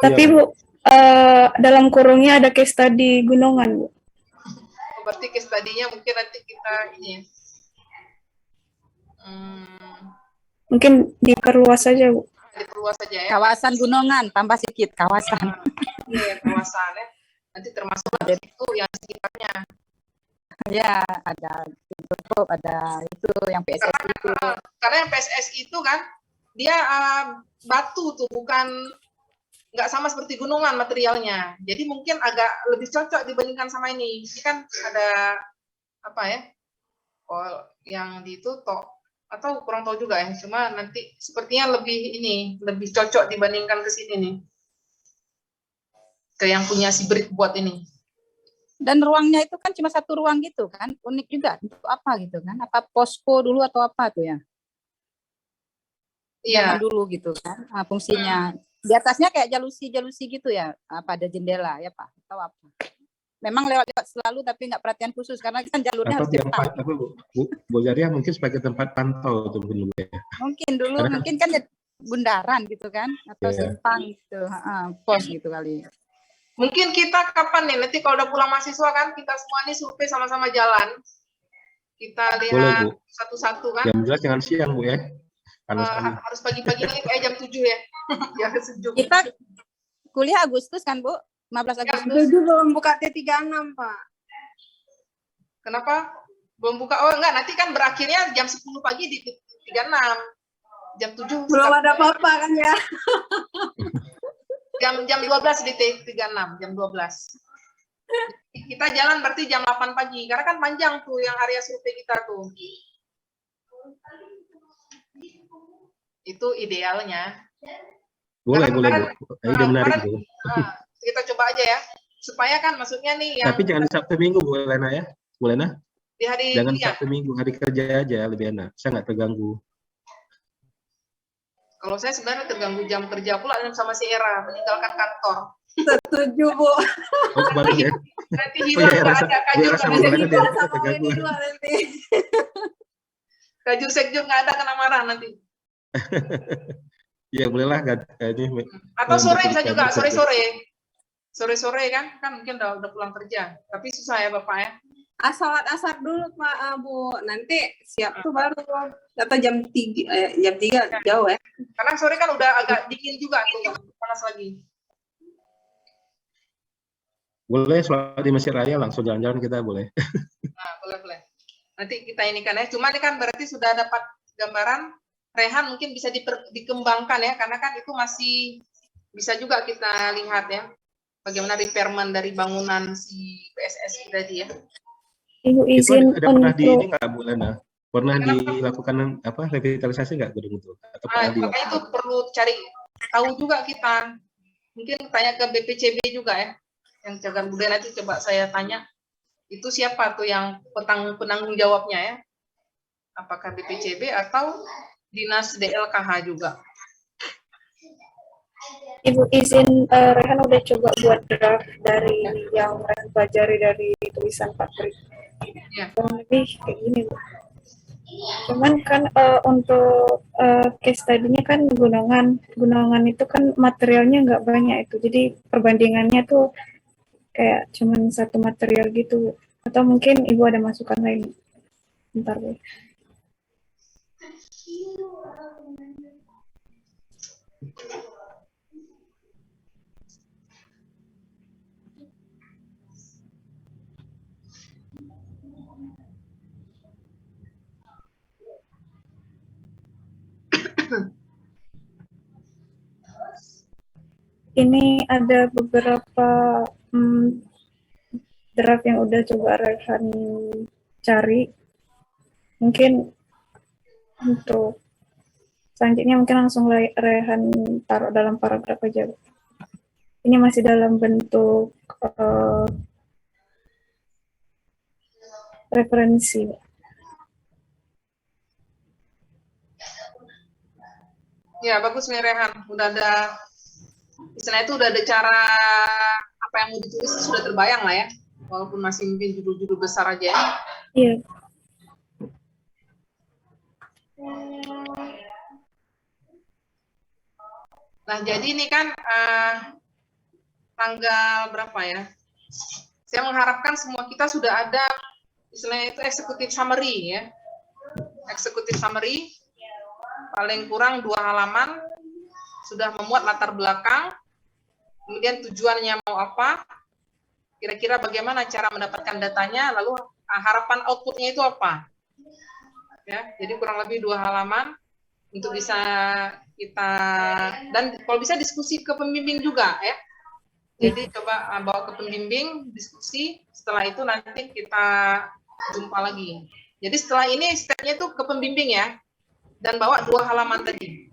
Tapi Bu, dalam kurungnya ada case study gunungan, Bu. Berarti case study-nya mungkin nanti kita ini. Mungkin diperluas saja, Bu. Diperluas saja ya. Kawasan gunungan, tambah sedikit kawasan. Iya, kawasan ya. Nanti termasuk itu yang sekitarnya. Ya, ada itu yang PSSI itu. Karena yang PSSI itu kan dia batu tuh, bukan nggak sama seperti gunungan materialnya. Jadi mungkin agak lebih cocok dibandingkan sama ini. Ini kan ada apa ya? Oh, yang di itu atau kurang tahu juga ya. Cuma nanti sepertinya lebih cocok dibandingkan ke sini nih. Ke yang punya si Brit buat ini. Dan ruangnya itu kan cuma satu ruang gitu kan, unik juga. Untuk apa gitu kan? Apa posko dulu atau apa tuh ya? Iya. Dulu gitu kan, fungsinya. Di atasnya kayak jalusi gitu ya, apa ada jendela ya Pak? Atau apa? Memang lewat selalu tapi nggak perhatian khusus karena kan jalurnya harus cepat. Bu Jaria mungkin sebagai tempat pantau tuh dulu ya. Mungkin dulu, mungkin kan bundaran gitu kan, atau simpang gitu, pos gitu kali. Mungkin kita kapan nih, nanti kalau udah pulang mahasiswa kan, kita semua nih survei sama-sama jalan. Kita lihat satu-satu kan. Yang jelas jangan siang Bu ya. Harus pagi-pagi lagi kayak jam 7 ya. Biar sejuk. Kita kuliah Agustus kan Bu? 15 Agustus. Itu belum buka T36 Pak. Kenapa? Belum buka? Oh enggak, nanti kan berakhirnya jam 10 pagi di 36. Jam 7. Belum ada apa-apa kan ya. Jam 12 di T36, jam 12. Kita jalan berarti jam 8 pagi, karena kan panjang tuh yang area survei kita tuh. Itu idealnya. Boleh, Bu. Ide menarik, Bu. Kita coba aja ya, supaya kan maksudnya nih yang... Tapi jangan Sabtu Minggu, Bu Lena ya. Bu Lena? Di hari jangan kuliah. Sabtu Minggu, hari kerja aja lebih enak. Saya nggak terganggu. Kalau saya sebenarnya terganggu jam kerja pula sama si Era, meninggalkan kantor. Setuju, Bu. Oh, baru ya. Nanti hilang, nggak ada kajur, kajur sekjur nggak ada, kena marah nanti. Ya bolehlah ini. Atau sore bisa juga, sore-sore kan mungkin udah pulang kerja. Tapi susah ya Bapak ya. Sholat asar dulu Pak Bu, nanti siap tuh baru atau jam 3 jauh ya. Karena sore kan udah agak dingin juga tuh, panas lagi. Boleh sholat di Masjid Raya langsung jalan-jalan kita boleh. Nah, boleh. Nanti kita ini kan ya. Cuma ini kan berarti sudah dapat gambaran. Rehan mungkin bisa dikembangkan ya, karena kan itu masih bisa juga kita lihat ya, bagaimana repairment dari bangunan si PSSI tadi ya. Ibu izin itu pernah di ini nggak Bu Lena? Pernah dilakukan apa revitalisasi nggak gedung itu? Atau makanya itu perlu cari tahu juga kita. Mungkin tanya ke BPCB juga ya, yang cagar budaya nanti coba saya tanya. Itu siapa tuh yang penanggung jawabnya ya? Apakah BPCB atau Dinas DLKH juga? Ibu izin, Rehan udah coba buat draft dari yang Rehan pelajari dari tulisan Pak Tri. Ya. Lebih kayak gini, Bu. Cuman kan untuk case tadinya kan gunungan itu kan materialnya nggak banyak itu, jadi perbandingannya tuh kayak cuman satu material gitu. Atau mungkin Ibu ada masukan lain? Bentar, Bu. Ini ada beberapa draft yang udah coba Rehan cari. Mungkin untuk selanjutnya mungkin langsung Rehan taruh dalam paragraf aja. Ini masih dalam bentuk referensi. Ya, bagus nih Rehan. Udah ada, istilahnya itu udah ada cara apa yang mau ditulis sudah terbayang lah ya. Walaupun masih mungkin judul-judul besar aja ya. Iya. Nah, jadi ini kan tanggal berapa ya? Saya mengharapkan semua kita sudah ada istilahnya itu executive summary ya. Executive summary paling kurang 2 halaman, sudah memuat latar belakang, kemudian tujuannya mau apa, kira-kira bagaimana cara mendapatkan datanya, lalu harapan outputnya itu apa. Ya, jadi kurang lebih 2 halaman untuk bisa kita, dan kalau bisa diskusi ke pembimbing juga ya. Jadi coba bawa ke pembimbing, diskusi, setelah itu nanti kita jumpa lagi. Jadi setelah ini stepnya itu ke pembimbing ya, dan bawa 2 halaman tadi.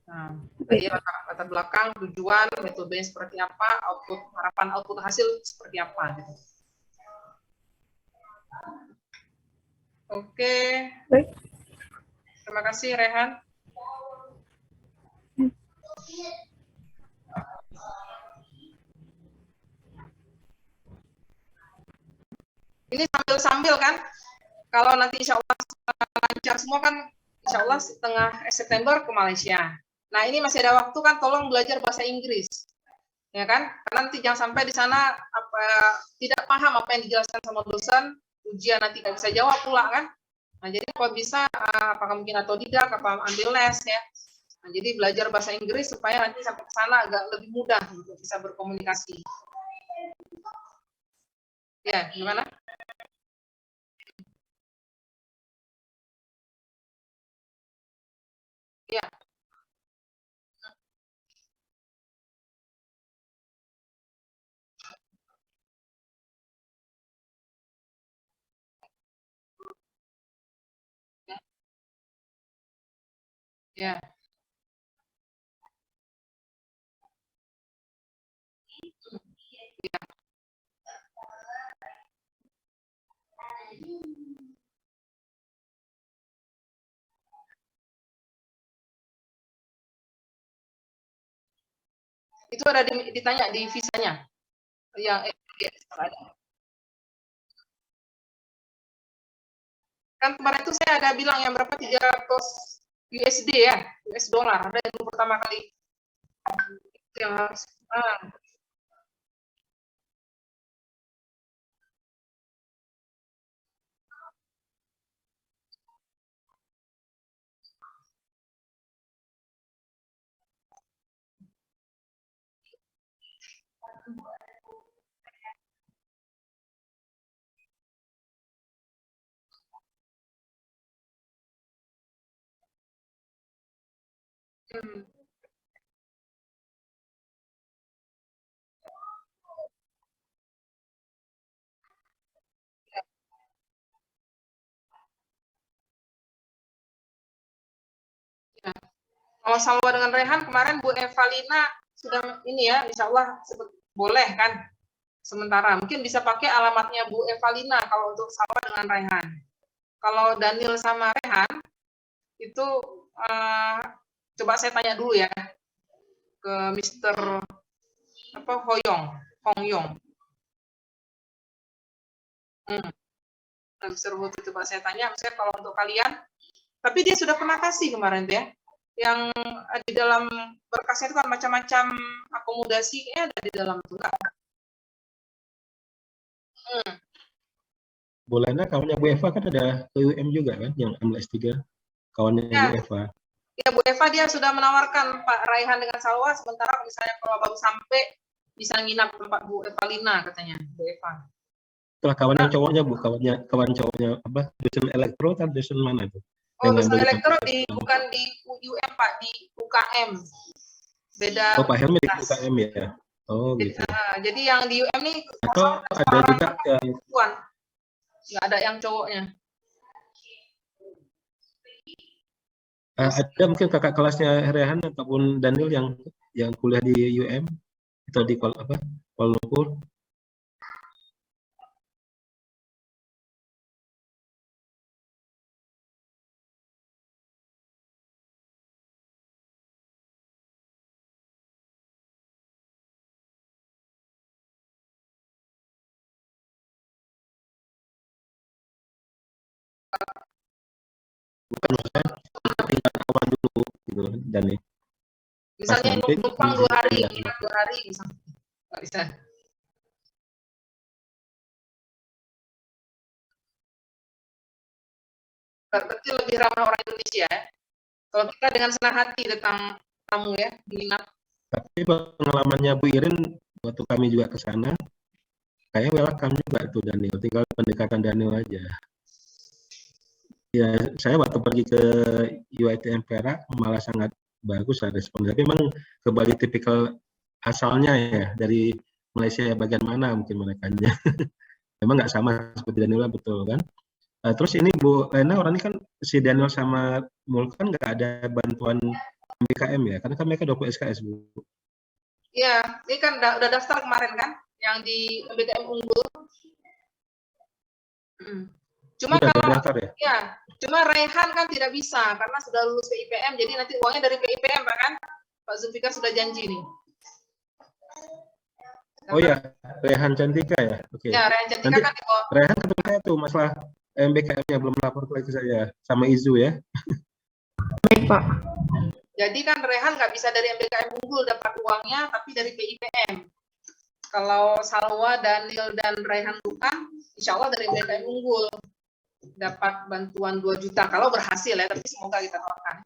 Nah, jadi latar belakang, tujuan, metodenya seperti apa, output, harapan output hasil seperti apa. Gitu. Oke. Baik. Terima kasih Rehan. Ini sambil-sambil kan, kalau nanti insya Allah lancar semua kan, insya Allah setengah September ke Malaysia. Nah ini masih ada waktu kan, tolong belajar bahasa Inggris, ya kan? Karena nanti jangan sampai di sana tidak paham apa yang dijelaskan sama dosen, ujian nanti nggak bisa jawab pula kan? Nah jadi kalau bisa, apakah mungkin atau tidak, apa ambil les ya? Nah, jadi belajar bahasa Inggris supaya nanti sampai ke sana agak lebih mudah untuk bisa berkomunikasi. Ya, gimana? Ya. Ya. Itu ada ditanya di visanya yang ada. Kan kemarin itu saya ada bilang yang berapa 300 USD ya, US dollar, ada yang pertama kali yang harus kalau Salwa dengan Rehan kemarin Bu Evalina sudah ini ya, insya Allah boleh kan sementara. Mungkin bisa pakai alamatnya Bu Evalina kalau untuk Salwa dengan Rehan. Kalau Daniel sama Rehan itu coba saya tanya dulu ya ke Mr. Hongyong. Mr. Hu coba saya tanya, misalnya kalau untuk kalian, tapi dia sudah pernah kasih kemarin ya. Yang di dalam berkasnya itu kan macam-macam akomodasi ada di dalam itu enggak? Bolehnya kawannya Bu Eva kan ada ke UM juga kan, yang ambil S3, kawannya Ya. Bu Eva. Ya Bu Eva dia sudah menawarkan Pak Raihan dengan Salwa, sementara misalnya kalau baru sampai bisa nginap tempat Bu Evalina katanya, Bu Eva. Setelah kawan yang cowoknya Bu, kawan cowoknya apa? Dosen elektro atau dosen mana itu? Oh, dosen elektro bukan di UM Pak, di UKM. Beda. Oh, Pak Helmi di UKM ya. Oh, gitu. Jadi yang di UM nih atau ada juga yang nggak ada yang cowoknya. Ada mungkin kakak kelasnya Rehan ataupun Daniel yang kuliah di UM atau di Kuala Lumpur. bukan maksudnya tinggal awal dulu gitu dan nih pas Misalnya nanti numpang 2 hari, ya, nginap 2 hari misalnya. Nggak bisa. Berarti lebih ramah orang Indonesia ya. Kalau kita dengan senang hati datang tamu ya, menginap. tapi pengalamannya Bu Irin waktu kami juga ke sana kayak welcome juga tuh Daniel, tinggal pendekatan Daniel aja. Ya, saya waktu pergi ke UiTM Perak malah sangat bagus lah responnya. Tapi memang kembali tipikal asalnya ya dari Malaysia ya, bagian mana mungkin mereka nya. Memang nggak sama seperti Daniel betul kan. Terus ini Bu Lena orang ini kan si Daniel sama Mul kan nggak ada bantuan MBKM ya, karena kan mereka 20 SKS Bu. Iya, ini kan udah daftar kemarin kan, yang di MBKM Unggul. Cuma Udah kalau daftar ya? ya, cuma Rehan kan tidak bisa karena sudah lulus PIPM, jadi nanti uangnya dari PIPM Pak kan? Pak Zulfikar sudah janji nih. Oh ya, Rehan Cantika ya. Oke. Ya, Rehan Cantika Nanti kan di bawah. Rehan ketemu saya tuh masalah MBKM-nya belum lapor ke saya sama Izu ya. Baik, Pak. Jadi kan Rehan nggak bisa dari MBKM Unggul dapat uangnya, tapi dari PIPM. Kalau Salwa, Daniel, dan Rehan bukan, insya Allah dari MBKM Unggul dapat bantuan 2 juta kalau berhasil ya, tapi semoga kita doakan.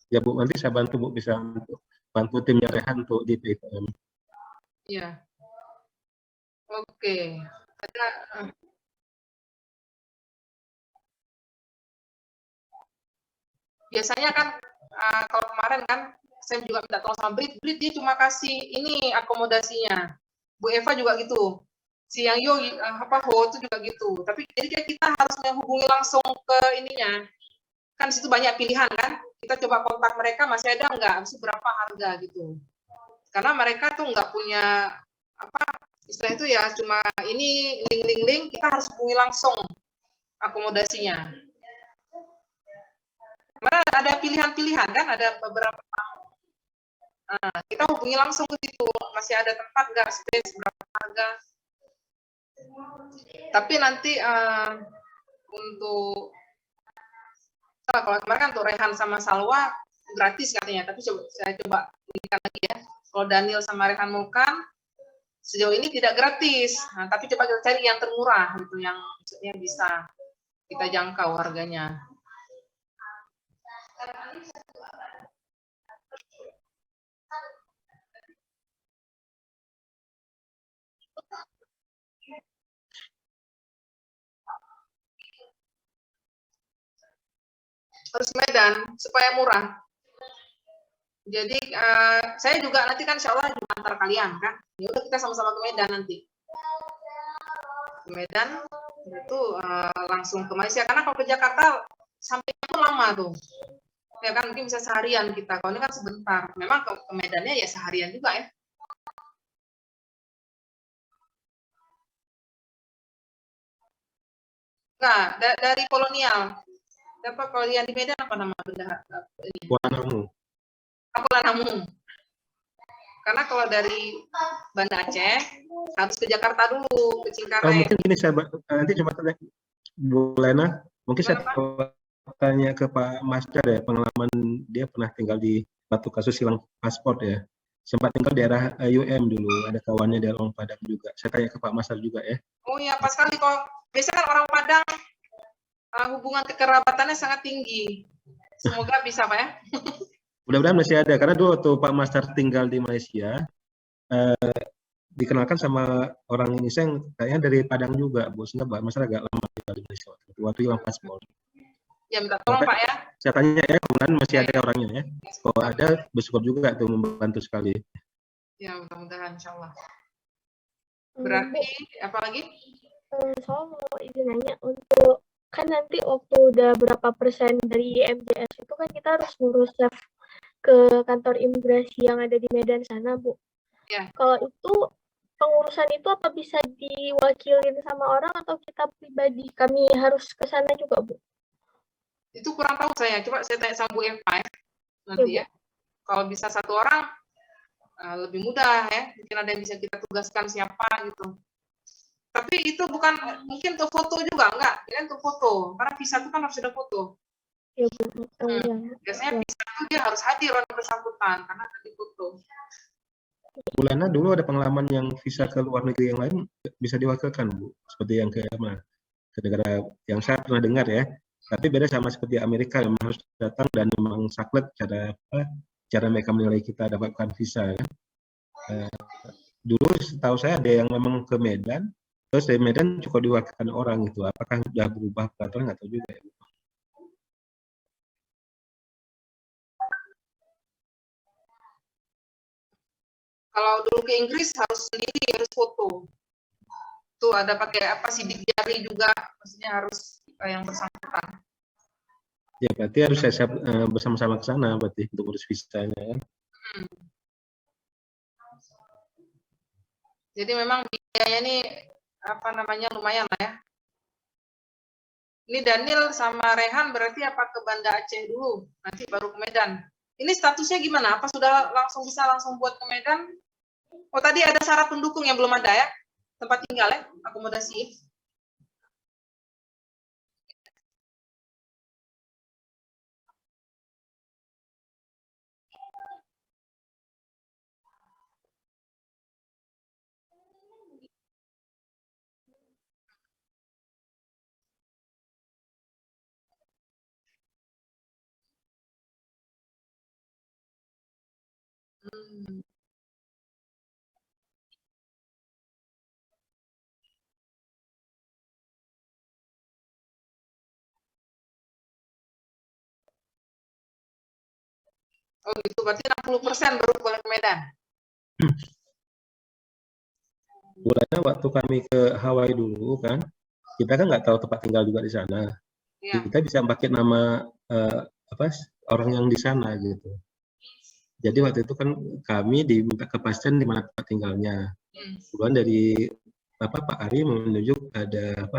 Ya Bu, nanti saya bantu Bu, bisa bantu timnya Rehan untuk di PIPM. Iya. Oke. Ada biasanya kan kalau kemarin kan saya juga minta tolong sama Brit dia cuma kasih ini akomodasinya. Bu Eva juga gitu. Si Yang Yo Ho itu juga gitu. Tapi jadi kita harus menghubungi langsung ke ininya. Kan situ banyak pilihan kan. Kita coba kontak mereka masih ada nggak, berapa harga gitu. Karena mereka tuh nggak punya apa istilah itu ya, cuma ini link kita harus hubungi langsung akomodasinya. Karena ada pilihan-pilihan kan, ada beberapa. Kita hubungi langsung ke situ, masih ada tempat nggak, space berapa harga. Tapi nanti untuk kalau kemarin kan untuk Rehan sama Salwa gratis katanya, tapi saya coba berikan lagi ya. Kalau Daniel sama Rehan Mulkan sejauh ini tidak gratis, tapi coba kita cari yang termurah gitu, yang maksudnya bisa kita jangkau harganya. Harus Medan supaya murah. Jadi saya juga nanti kan insya Allah juga antar kalian kan. Ya udah kita sama-sama ke Medan nanti. Ke Medan itu langsung ke Malaysia, karena kalau ke Jakarta sampainya tuh lama tuh. Ya kan mungkin bisa seharian kita. Kalau ini kan sebentar. Memang ke Medannya ya seharian juga ya. Nah, dari kolonial. Dapat kalau yang di Medan apa nama benda ini? Wanamu. Namu. Karena kalau dari Banda Aceh harus ke Jakarta dulu, ke Cengkareng. Mungkin gini saya nanti coba tanya Bu Lena, mungkin saya tanya ke Pak Masdar ya, pengalaman dia pernah tinggal di Batu kasus hilang paspor ya. Sempat tinggal di daerah UM dulu, ada kawannya di orang Padang juga. Saya tanya ke Pak Masdar juga ya. Oh iya, pas sekali kalau biasanya kan orang Padang hubungan kekerabatannya sangat tinggi. Semoga bisa Pak ya. Mudah-mudahan masih ada, karena dulu waktu Pak Masdar tinggal di Malaysia, dikenalkan sama orang Indonesia yang kayaknya dari Padang juga, Bu. Sehingga Pak Masdar agak lama tinggal di Malaysia waktu hilang paspor. Ya minta tolong Pak ya. Saya tanya ya, kemudian masih ada orangnya ya. Kalau ada, bersyukur juga tuh, membantu sekali. Ya mudah-mudahan insya Allah. Berarti apa lagi? Soal mau izin nanya, untuk kan nanti waktu udah berapa persen dari MJS itu kan kita harus ngurus ke kantor imigrasi yang ada di Medan sana, Bu. Ya. Kalau itu pengurusan itu apa bisa diwakilin sama orang atau kita pribadi? Kami harus ke sana juga, Bu? Itu kurang tahu saya. Coba saya tanya sama Bu Eva ya. Nanti ya. Kalau bisa satu orang lebih mudah ya. Mungkin ada yang bisa kita tugaskan siapa gitu. Tapi itu bukan mungkin untuk foto juga, enggak. Ini untuk foto. Karena visa itu kan harus ada foto. Ya, Bu. Iya. Biasanya visa itu dia harus hadir orang bersangkutan karena akan difoto. Bu Lana dulu ada pengalaman yang visa ke luar negeri yang lain bisa diwakilkan, Bu, seperti yang ke negara yang saya pernah dengar ya. Tapi beda sama seperti Amerika yang harus datang dan memang saklek cara mereka menilai kita dapatkan visa kan. Dulu setahu saya ada yang memang ke Medan, terus dari Medan cukup diwakilkan orang itu. Apakah sudah berubah peraturan nggak tahu juga ya. Kalau dulu ke Inggris harus sendiri, harus foto. Tuh ada pakai apa sidik jari juga, maksudnya harus yang bersangkutan. Ya berarti harus saya siap bersama-sama ke sana berarti untuk urus visanya kan. Jadi memang biayanya ini apa namanya lumayan lah ya. Ini Daniel sama Rehan berarti apa ke Banda Aceh dulu, nanti baru ke Medan. Ini statusnya gimana? Apa sudah bisa langsung buat ke Medan? Oh tadi ada syarat pendukung yang belum ada ya? Tempat tinggal ya, akomodasi. Oh gitu, berarti 60% baru boleh ke Medan. Bulannya waktu kami ke Hawaii dulu kan, kita kan nggak tahu tempat tinggal juga di sana. Ya. Kita bisa pakai nama orang yang di sana gitu. Jadi waktu itu kan kami diminta kepastian di mana tempat tinggalnya. Kemudian dari Pak Ari menunjuk ada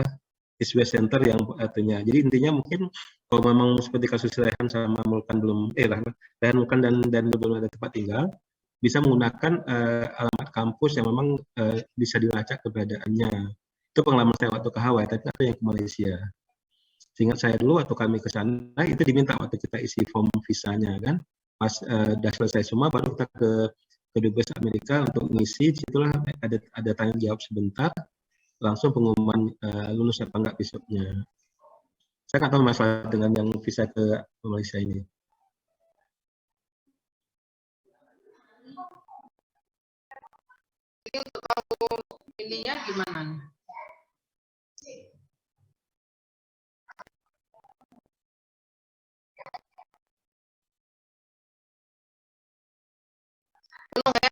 Eastway Center yang artinya. Jadi intinya mungkin kalau memang seperti kasus Rehan sama Mulkan Rehan Mulkan dan belum ada tempat tinggal, bisa menggunakan alamat kampus yang memang bisa dilacak keberadaannya. Itu pengalaman saya waktu ke Hawaii, tapi ada yang ke Malaysia. Seingat saya dulu waktu kami ke sana itu diminta waktu kita isi form visanya kan. Pas udah selesai semua baru kita ke Dubes Amerika untuk ngisi. Disitulah ada tanya jawab sebentar, langsung pengumuman lulus apa enggak besoknya. Saya nggak tahu masalah dengan yang visa ke Malaysia ini. Jadi untuk tahu ininya gimana? Belum ya?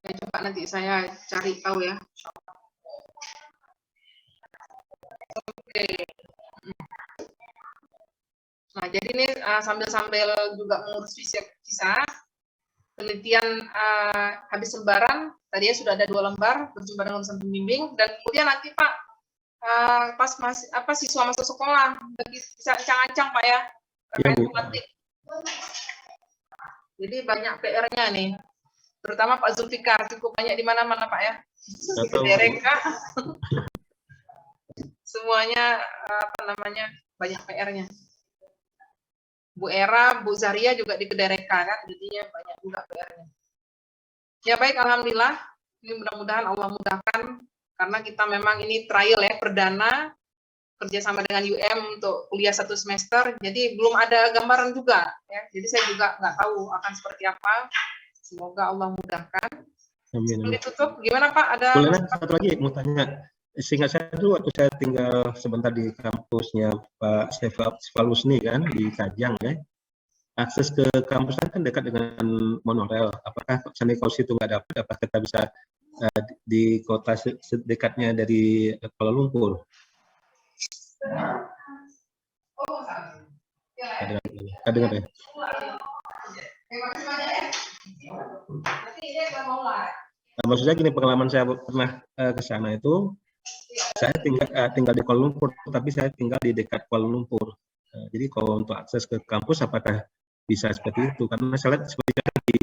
Ya, coba nanti saya cari tahu ya. Oke. Nah, jadi ini sambil-sambil juga mengurus visa, penelitian habis lebaran, tadinya sudah ada 2 lembar, berjumpa dengan urusan pembimbing, dan kemudian nanti Pak, pas siswa masuk sekolah, bisa ancang-ancang Pak ya, terkait tematik. Jadi banyak PR-nya nih, terutama Pak Zulfikar, cukup banyak di mana-mana Pak ya, di Dereka, semuanya banyak PR-nya. Bu Era, Bu Zaria juga di Kedereka kan, jadinya banyak juga PR-nya. Ya baik, alhamdulillah. Ini mudah-mudahan Allah mudahkan karena kita memang ini trial ya, perdana kerjasama dengan UM untuk kuliah 1 semester. Jadi belum ada gambaran juga ya. Jadi saya juga nggak tahu akan seperti apa. Semoga Allah mudahkan. Amin. Ditutup, gimana Pak? Ada boleh satu lagi mau tanya. Seingat saya dulu waktu saya tinggal sebentar di kampusnya Pak Sevalusni kan di Kajang ya. Akses ke kampusnya kan dekat dengan monorail. Apakah kalau situ nggak dapat, apakah kita bisa di kota sedekatnya dari Kuala Lumpur? Dengar ya. Maksudnya gini, pengalaman saya pernah ke sana itu Saya tinggal di Kuala Lumpur, tapi saya tinggal di dekat Kuala Lumpur. Jadi kalau untuk akses ke kampus apakah bisa seperti itu? Karena saya lihat seperti kita di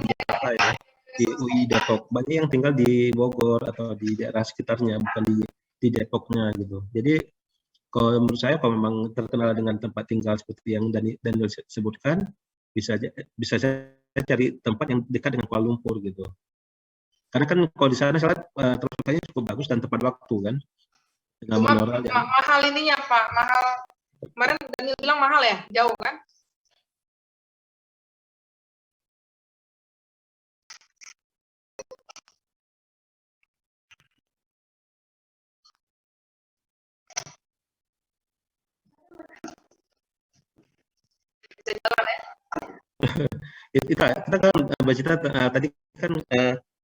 Jakarta ya, di UI Depok. Banyak yang tinggal di Bogor atau di daerah sekitarnya, bukan di Depoknya gitu. Jadi kalau menurut saya kalau memang terkenal dengan tempat tinggal seperti yang Daniel sebutkan, bisa saya cari tempat yang dekat dengan Kuala Lumpur gitu. Karena kan kalau di sana saya lihat transportasinya cukup bagus dan tepat waktu kan. Dengan Cuma monorail yang mahal ininya Pak, mahal. Kemarin Daniel bilang mahal ya, jauh kan? Bisa jalan ya? kita kan Mbak Cita tadi kan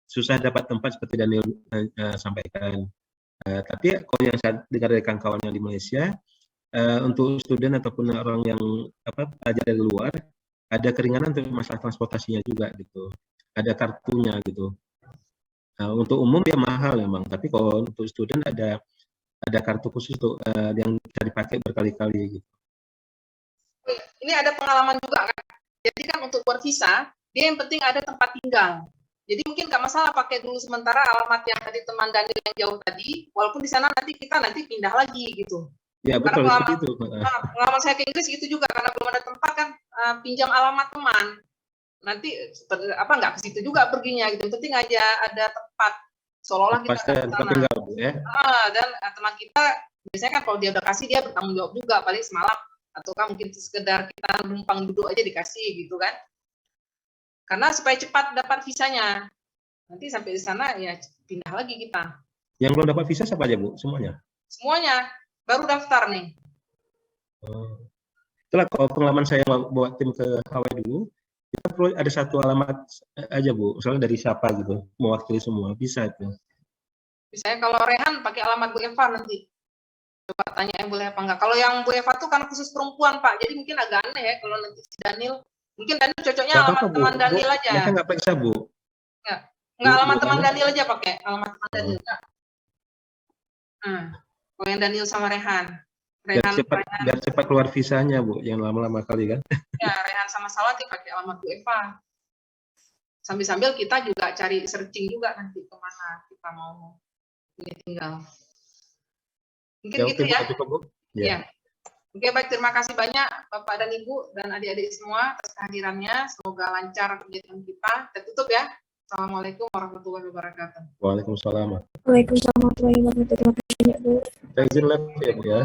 susah dapat tempat seperti Daniel sampaikan. Tapi kalau yang saya dengar dari kawan-kawan yang di Malaysia, untuk student ataupun orang yang belajar dari luar, ada keringanan untuk masalah transportasinya juga gitu. Ada kartunya gitu. Untuk umum dia mahal memang, tapi kalau untuk student ada kartu khusus tuh yang bisa dipakai berkali-kali gitu. Ini ada pengalaman juga kan. Jadi kan untuk buat visa, dia yang penting ada tempat tinggal. Jadi mungkin nggak masalah pakai dulu sementara alamat yang tadi teman Daniel yang jauh tadi, walaupun di sana nanti kita pindah lagi gitu. Ya betul seperti itu. Pengalaman saya ke Inggris gitu juga karena belum ada tempat kan pinjam alamat teman. Nanti nggak ke situ juga perginya gitu. Yang penting aja ada tempat seolah-olah kita ke sana. Tinggal, ya. Dan teman kita biasanya kan kalau dia udah kasih dia bertanggung jawab juga paling semalam atau kan mungkin sekedar kita numpang duduk aja dikasih gitu kan. Karena supaya cepat dapat visanya. Nanti sampai di sana ya pindah lagi kita. Yang belum dapat visa siapa aja Bu? Semuanya? Semuanya. Baru daftar nih. Itulah kalau pengalaman saya bawa tim ke Hawaii dulu, kita perlu ada satu alamat aja Bu. Misalnya dari siapa gitu, mewakili semua. Bisa itu. Misalnya kalau Rehan pakai alamat Bu Eva nanti. Coba tanya yang boleh apa enggak. Kalau yang Bu Eva tuh kan khusus perempuan Pak. Jadi mungkin agak aneh ya kalau nanti si Daniel. Mungkin Daniel cocoknya alamat teman Daniel aja. Mereka nggak periksa Bu. Nggak alamat teman Daniel aja pakai. Alamat teman Daniel. Kalau yang Daniel sama Rehan. Biar cepat keluar visanya Bu. Yang lama-lama kali kan. Ya Rehan sama Salati pakai alamat Bu Eva. Sambil-sambil kita juga cari searching juga nanti kemana kita mau ini tinggal. Mungkin ya, gitu ya. Ya. Oke, baik. Terima kasih banyak Bapak dan Ibu dan adik-adik semua atas kehadirannya. Semoga lancar kegiatan kita. Kita tutup ya. Assalamualaikum warahmatullahi wabarakatuh. Waalaikumsalam. Waalaikumsalam warahmatullahi wabarakatuh. Terima kasih banyak Bu. Saya izin live ya Bu ya.